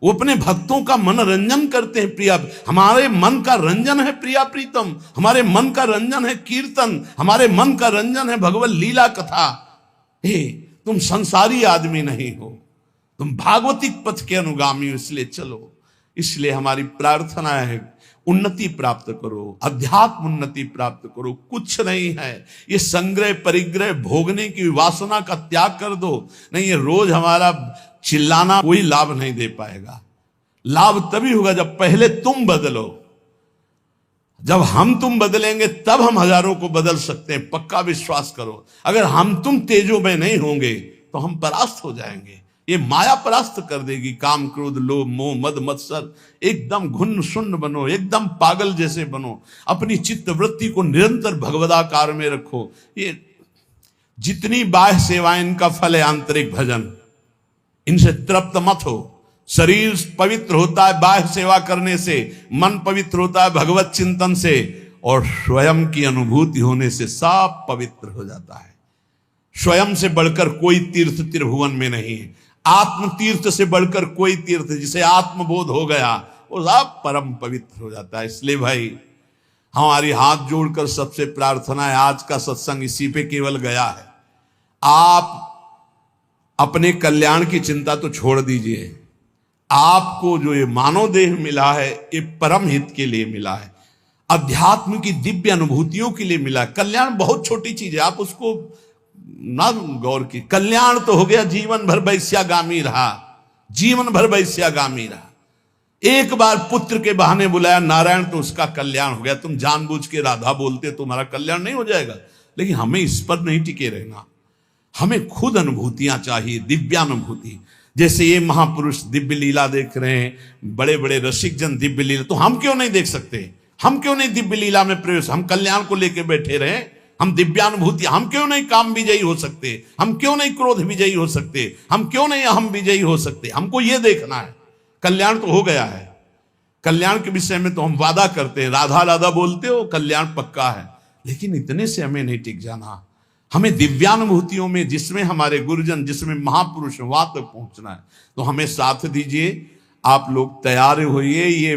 वो अपने भक्तों का मनोरंजन करते हैं। प्रिया, हमारे मन का रंजन है प्रिया प्रीतम, हमारे मन का रंजन है कीर्तन, हमारे मन का रंजन है भगवत लीला कथा। तुम संसारी आदमी नहीं हो, तुम भागवतिक पथ के अनुगामी हो, इसलिए चलो। इसलिए हमारी प्रार्थना है, उन्नति प्राप्त करो, अध्यात्म उन्नति प्राप्त करो। कुछ नहीं है ये संग्रह परिग्रह भोगने की वासना का त्याग कर दो। नहीं, ये रोज हमारा चिल्लाना कोई लाभ नहीं दे पाएगा। लाभ तभी होगा जब पहले तुम बदलो। जब हम तुम बदलेंगे तब हम हजारों को बदल सकते हैं, पक्का विश्वास करो। अगर हम तुम तेजो में नहीं होंगे तो हम परास्त हो जाएंगे। ये माया परास्त कर देगी। काम क्रोध लोभ मोह मद मत्सर, एकदम घुन्न शून्य बनो, एकदम पागल जैसे बनो। अपनी चित्त वृत्ति को निरंतर भगवदाकार में रखो। ये जितनी बाह्य सेवाएं, इनका फल है आंतरिक भजन। इनसे तृप्त मत हो। शरीर पवित्र होता है बाह्य सेवा करने से, मन पवित्र होता है भगवत चिंतन से, और स्वयं की अनुभूति होने से सब पवित्र हो जाता है। स्वयं से बढ़कर कोई तीर्थ त्रिभुवन में नहीं है। आत्म तीर्थ से बढ़कर कोई तीर्थ, जिसे आत्मबोध हो गया वो सब परम पवित्र हो जाता है। इसलिए भाई हमारी हाथ जोड़कर सबसे प्रार्थना है, आज का सत्संग इसी पे केवल गया है। आप अपने कल्याण की चिंता तो छोड़ दीजिए। आपको जो ये मानव देह मिला है, ये परम हित के लिए मिला है, अध्यात्म की दिव्य अनुभूतियों के लिए मिला है। कल्याण बहुत छोटी चीज है, आप उसको ना गौर की। कल्याण तो हो गया जीवन भर वैश्यागामी रहा, जीवन भर वैश्यागामी रहा। एक बार पुत्र के बहाने बुलाया नारायण तो उसका कल्याण हो गया। तुम जानबूझ के राधा बोलते तुम्हारा कल्याण नहीं हो जाएगा। लेकिन हमें इस पर नहीं टिके रहना। हमें खुद अनुभूतियां चाहिए, दिव्यानुभूति। जैसे ये महापुरुष दिव्य लीला देख रहे हैं, बड़े बड़े रसिक जन दिव्य लीला, तो हम क्यों नहीं देख सकते? हम क्यों नहीं दिव्य लीला में प्रवेश? हम कल्याण को लेकर बैठे रहे, हम दिव्यानुभूति, हम क्यों नहीं काम विजयी हो सकते? हम क्यों नहीं क्रोध विजयी हो सकते? हम क्यों नहीं अहम विजयी हो सकते? हमको ये देखना है। कल्याण तो हो गया है, कल्याण के विषय में तो हम वादा करते हैं, राधा राधा बोलते हो, कल्याण पक्का है। लेकिन इतने से हमें नहीं टिक जाना। हमें दिव्यानुभूतियों में, जिसमें हमारे गुरुजन, जिसमें महापुरुष, वहां तक पहुंचना है। तो हमें साथ दीजिए, आप लोग तैयार होइए। ये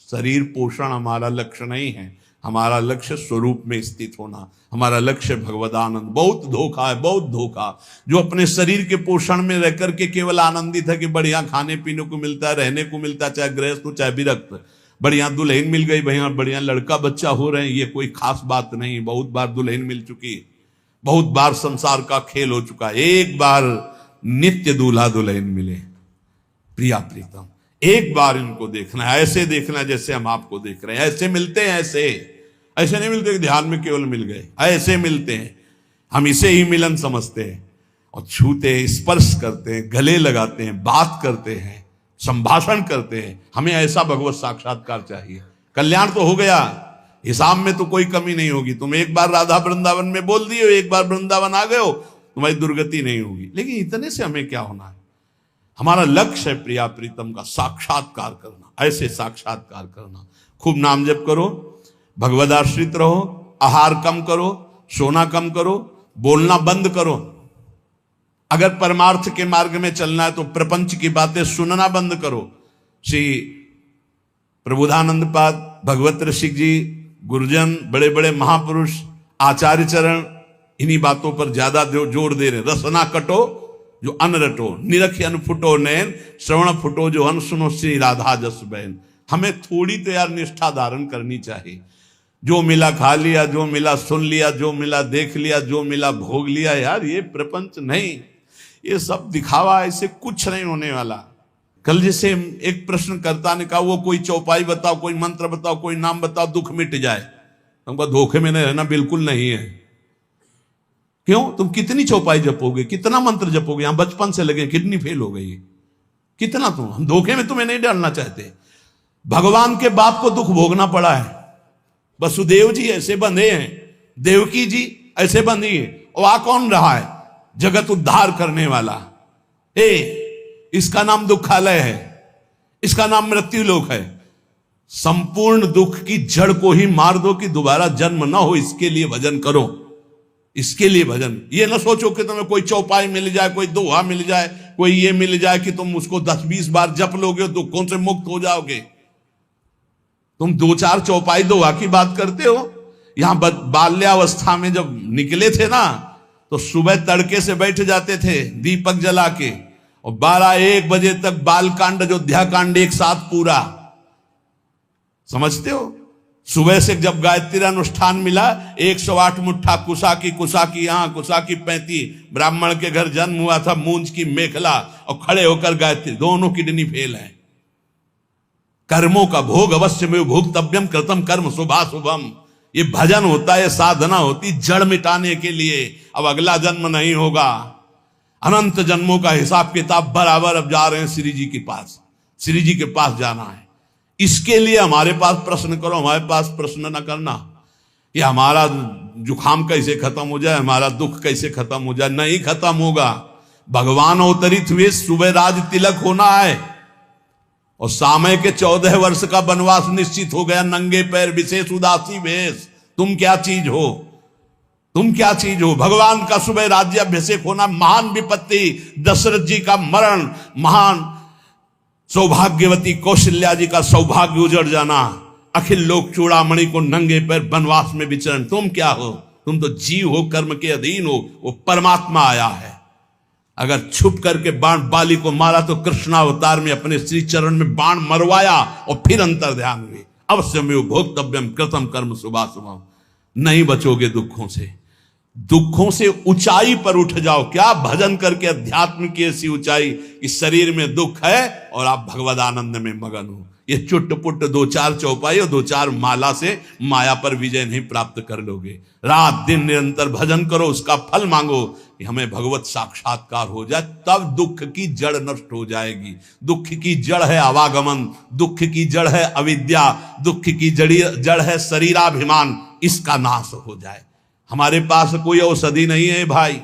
शरीर पोषण हमारा लक्ष्य नहीं है, हमारा लक्ष्य स्वरूप में स्थित होना, हमारा लक्ष्य भगवदानंद। बहुत धोखा है, बहुत धोखा। जो अपने शरीर के पोषण में रह करके केवल आनंदित है कि बढ़िया खाने पीने को मिलता है, रहने को मिलता है, चाहे गृहस्थ हो चाहे विरक्त, बढ़िया दुल्हन मिल गई, बढ़िया लड़का बच्चा हो रहे हैं, ये कोई खास बात नहीं। बहुत बार दुल्हन मिल चुकी है, बहुत बार संसार का खेल हो चुका है। एक बार नित्य दूल्हा दुल्हन मिले, प्रिया प्रीतम, एक बार इनको देखना है। ऐसे देखना है जैसे हम आपको देख रहे हैं। ऐसे मिलते हैं, ऐसे नहीं मिलते कि ध्यान में केवल मिल गए, ऐसे मिलते हैं। हम इसे ही मिलन समझते हैं, और छूते हैं, स्पर्श करते हैं, गले लगाते हैं, बात करते हैं, संभाषण करते हैं। हमें ऐसा भगवत साक्षात्कार चाहिए। कल्याण तो हो गया, हिसाब में तो कोई कमी नहीं होगी। तुम एक बार राधा वृंदावन में बोल दिए, एक बार वृंदावन आ गए हो, तुम्हारी दुर्गति नहीं होगी। लेकिन इतने से हमें क्या होना है? हमारा लक्ष्य है प्रिया प्रीतम का साक्षात्कार करना, ऐसे साक्षात्कार करना। खूब नाम जप करो, भगवदाश्रित रहो, आहार कम करो, सोना कम करो, बोलना बंद करो। अगर परमार्थ के मार्ग में चलना है तो प्रपंच की बातें सुनना बंद करो। श्री प्रबोधानंद पाद, भगवत ऋषिक जी, गुरुजन, बड़े बड़े महापुरुष, आचार्य चरण, इन्हीं बातों पर ज्यादा जोर दे रहे। रसना कटो, जो अन रटो, निरखि अन फुटो नैन, श्रवण फुटो जो अन सुनो श्री राधा जस बैन। हमें थोड़ी तो यार निष्ठा धारण करनी चाहिए। जो मिला खा लिया, जो मिला सुन लिया, जो मिला देख लिया, जो मिला भोग लिया, यार ये प्रपंच नहीं, ये सब दिखावा, ऐसे कुछ नहीं होने वाला। कल जैसे एक प्रश्नकर्ता ने कहा वो कोई चौपाई बताओ, कोई मंत्र बताओ, कोई नाम बताओ, दुख मिट जाए। हमको धोखे में नहीं रहना, बिल्कुल नहीं है। क्यों? तुम कितनी चौपाई जपोगे, कितना मंत्र जपोगे? यहां बचपन से लगे, किडनी फेल हो गई, कितना तुम, हम धोखे में तुम्हें नहीं डालना चाहते। भगवान के बाप को दुख भोगना पड़ा है। वसुदेव जी ऐसे बंधे हैं, देवकी जी ऐसे बंधी है, और आ कौन रहा है? जगत उद्धार करने वाला। इसका नाम दुखालय है, इसका नाम मृत्यु लोक है। संपूर्ण दुख की जड़ को ही मार दो कि दोबारा जन्म ना हो, इसके लिए भजन करो, इसके लिए भजन। ये ना सोचो कि तुम्हें कोई चौपाई मिल जाए, कोई दोहा मिल जाए, कोई ये मिल जाए कि तुम उसको 10-20 बार जप लोगे, दुखों से मुक्त हो जाओगे। तुम 2-4 चौपाई दोहा की बात करते हो। यहां बाल्यावस्था में जब निकले थे ना, तो सुबह तड़के से बैठ जाते थे दीपक जला के, और 12-1 बजे तक बालकांड अयोध्या कांड एक साथ पूरा। समझते हो? सुबह से जब गायत्री अनुष्ठान मिला, 108 मुट्ठा कुसा की यहां, कुसा की 35, ब्राह्मण के घर जन्म हुआ था, मूंज की मेखला, और खड़े होकर गायत्री, दोनों किडनी फेल है। कर्मों का भोग अवश्य में भोक्तव्यम, कृतम कर्म शुभाशुभम। ये भजन होता है, साधना होती जड़ मिटाने के लिए। अब अगला जन्म नहीं होगा, अनंत जन्मों का हिसाब किताब बराबर। अब जा रहे हैं श्री जी के पास, श्री जी के पास जाना है। इसके लिए हमारे पास प्रश्न करो, हमारे पास प्रश्न न करना कि हमारा जुखाम कैसे खत्म हो जाए, हमारा दुख कैसे खत्म हो जाए। नहीं खत्म होगा। भगवान अवतरित हुए, सुबह राज तिलक होना है, और सामय के 14 वर्ष का वनवास निश्चित हो गया। नंगे पैर विशेष उदासी वेश, तुम क्या चीज हो, तुम क्या चीज हो? भगवान का सुबह राज्याभिषेक होना, महान विपत्ति, दशरथ जी का मरण, महान सौभाग्यवती कौशल्या जी का सौभाग्य उजड़ जाना, अखिल लोक चूड़ामणि को नंगे पैर वनवास में विचरण। तुम क्या हो? तुम तो जीव हो, कर्म के अधीन हो। वो परमात्मा आया है। अगर छुप करके बाण बाली को मारा, तो कृष्णावतार में अपने श्री चरण में बाण मरवाया, और फिर अंतर ध्यान हुए, अवश्य में भोक्तव्यम कृतम कर्म शुभाशुभम। नहीं बचोगे दुखों से, दुखों से ऊंचाई पर उठ जाओ। क्या? भजन करके अध्यात्म की ऐसी ऊंचाई कि शरीर में दुख है और आप भगवद आनंद में मगन हो। ये चुटपुट 2-4 चौपाई और 2-4 माला से माया पर विजय नहीं प्राप्त कर लोगे। रात दिन निरंतर भजन करो, उसका फल मांगो कि हमें भगवत साक्षात्कार हो जाए, तब दुख की जड़ नष्ट हो जाएगी। दुख की जड़ है आवागमन, दुख की जड़ है अविद्या, दुख की जड़ है शरीराभिमान, इसका नाश हो जाए। हमारे पास कोई औषधि नहीं है भाई,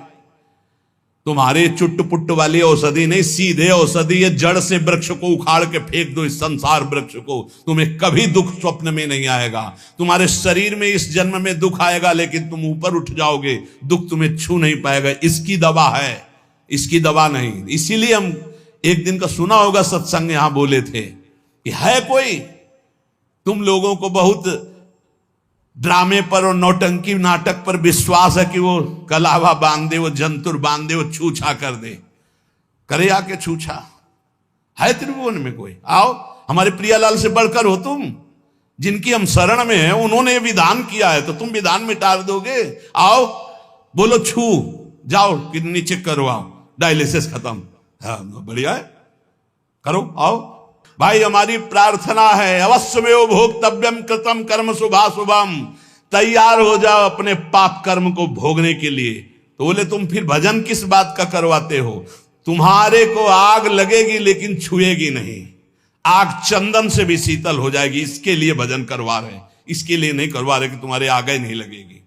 तुम्हारे चुट्ट वाली औषधि नहीं, सीधे औषधि है। जड़ से वृक्ष को उखाड़ के फेंक दो, इस संसार वृक्ष को, तुम्हें कभी दुख स्वप्न में नहीं आएगा। तुम्हारे शरीर में इस जन्म में दुख आएगा, लेकिन तुम ऊपर उठ जाओगे, दुख तुम्हें छू नहीं पाएगा। इसकी दवा है, इसकी दवा नहीं। इसीलिए हम एक दिन का सुना होगा सत्संग, यहां बोले थे कि है कोई, तुम लोगों को बहुत ड्रामे पर और नौटंकी नाटक पर विश्वास है कि वो कलावा बांध दे, वो जंतुर बांध दे, वो छूछा कर दे, करे आके छूछा। है त्रिभुवन में कोई? आओ, हमारे प्रियालाल से बढ़कर हो तुम, जिनकी हम शरण में हैं, उन्होंने विधान किया है, तो तुम विधान मिटा दोगे? आओ, बोलो छू जाओ, किडनी चेक करवाओ, डायलिसिस खत्म। हाँ, बढ़िया है, करो, आओ भाई। हमारी प्रार्थना है, अवश्य में भोक्तव्यम कृतम कर्म शुभाशुभम। तैयार हो जाओ अपने पाप कर्म को भोगने के लिए। तो बोले तुम फिर भजन किस बात का करवाते हो? तुम्हारे को आग लगेगी लेकिन छुएगी नहीं, आग चंदन से भी शीतल हो जाएगी, इसके लिए भजन करवा रहे हैं। इसके लिए नहीं करवा रहे कि तुम्हारे आग ही नहीं लगेगी।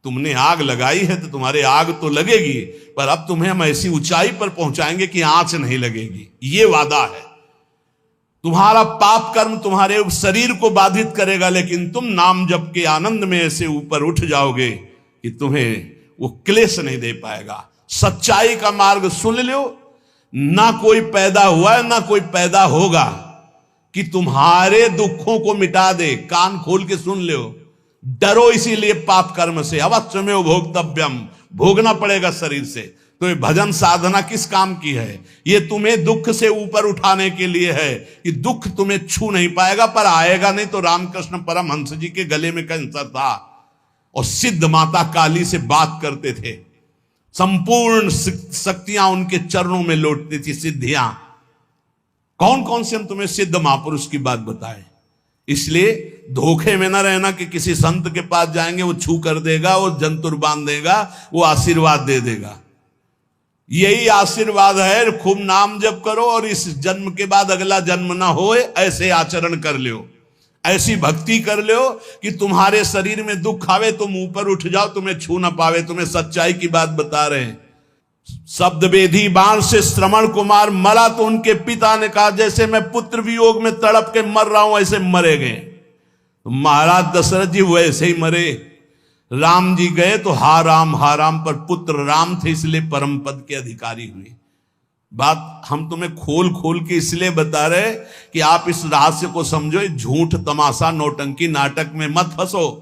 तुमने आग लगाई है तो तुम्हारे आग तो लगेगी, पर अब तुम्हें हम ऐसी ऊंचाई पर पहुंचाएंगे कि आंच नहीं लगेगी। ये वादा है। तुम्हारा पाप कर्म तुम्हारे शरीर को बाधित करेगा, लेकिन तुम नाम जप के आनंद में ऐसे ऊपर उठ जाओगे कि तुम्हें वो क्लेश नहीं दे पाएगा। सच्चाई का मार्ग सुन लो, ना कोई पैदा हुआ है ना कोई पैदा होगा कि तुम्हारे दुखों को मिटा दे। कान खोल के सुन लो। डरो इसीलिए पाप कर्म से, अवश्य में भोक्तव्यम, भोगना पड़ेगा शरीर से। तो ये भजन साधना किस काम की है? ये तुम्हें दुख से ऊपर उठाने के लिए है कि दुख तुम्हें छू नहीं पाएगा, पर आएगा नहीं। तो रामकृष्ण परमहंस जी के गले में कैंसर था और सिद्ध माता काली से बात करते थे, संपूर्ण शक्तियां उनके चरणों में लौटती थी, सिद्धियां। कौन कौन से हम तुम्हें सिद्ध महापुरुष की बात बताए। इसलिए धोखे में न रहना कि किसी संत के पास जाएंगे वो छू कर देगा, वो जंतुर बांध देगा, वो आशीर्वाद दे देगा। यही आशीर्वाद है, खूब नाम जप करो और इस जन्म के बाद अगला जन्म ना होए, ऐसे आचरण कर लो, ऐसी भक्ति कर लो कि तुम्हारे शरीर में दुख आवे तुम ऊपर उठ जाओ, तुम्हें छू ना पावे। तुम्हें सच्चाई की बात बता रहे हैं। शब्द वेदी बाण से श्रवण कुमार मरा तो उनके पिता ने कहा जैसे मैं पुत्र वियोग में तड़प के मर रहा हूं ऐसे मरे गए। तो महाराज दशरथ जी वैसे ही मरे। राम जी गए तो हा राम पर पुत्र राम थे, इसलिए परम पद के अधिकारी हुए। बात हम तुम्हें खोल खोल के इसलिए बता रहे कि आप इस रहस्य को समझो। झूठ तमाशा नौटंकी नाटक में मत फंसो।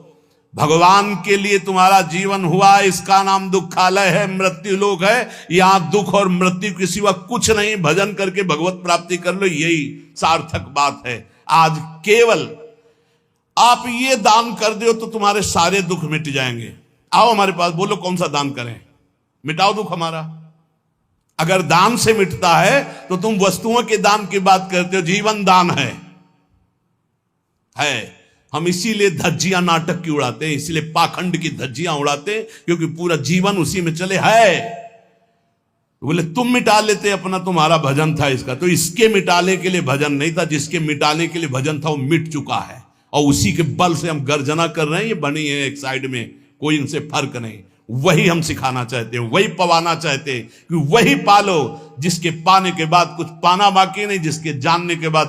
भगवान के लिए तुम्हारा जीवन हुआ, इसका नाम दुखालय है, मृत्यु लोक है। यहां दुख और मृत्यु के सिवा कुछ नहीं। भजन करके भगवत प्राप्ति कर लो, यही सार्थक बात है। आज केवल आप ये दान कर दो तो तुम्हारे सारे दुख मिट जाएंगे। आओ हमारे पास, बोलो कौन सा दान करें, मिटाओ दुख हमारा। अगर दान से मिटता है तो तुम वस्तुओं के दान की बात करते हो। जीवन दान है। हम इसीलिए धज्जियां नाटक की उड़ाते हैं, इसीलिए पाखंड की धज्जियां उड़ाते हैं, क्योंकि पूरा जीवन उसी में चले है। बोले तुम मिटा लेते अपना, तुम्हारा भजन था इसका। तो इसके मिटाने के लिए भजन नहीं था, जिसके मिटाने के लिए भजन था वो मिट चुका है, और उसी के बल से हम गर्जना कर रहे हैं। ये बनी है एक साइड में, कोई इनसे फर्क नहीं। वही हम सिखाना चाहते हैं, वही पवाना चाहते हैं कि वही पालो जिसके पाने के बाद कुछ पाना बाकी नहीं, जिसके जानने के बाद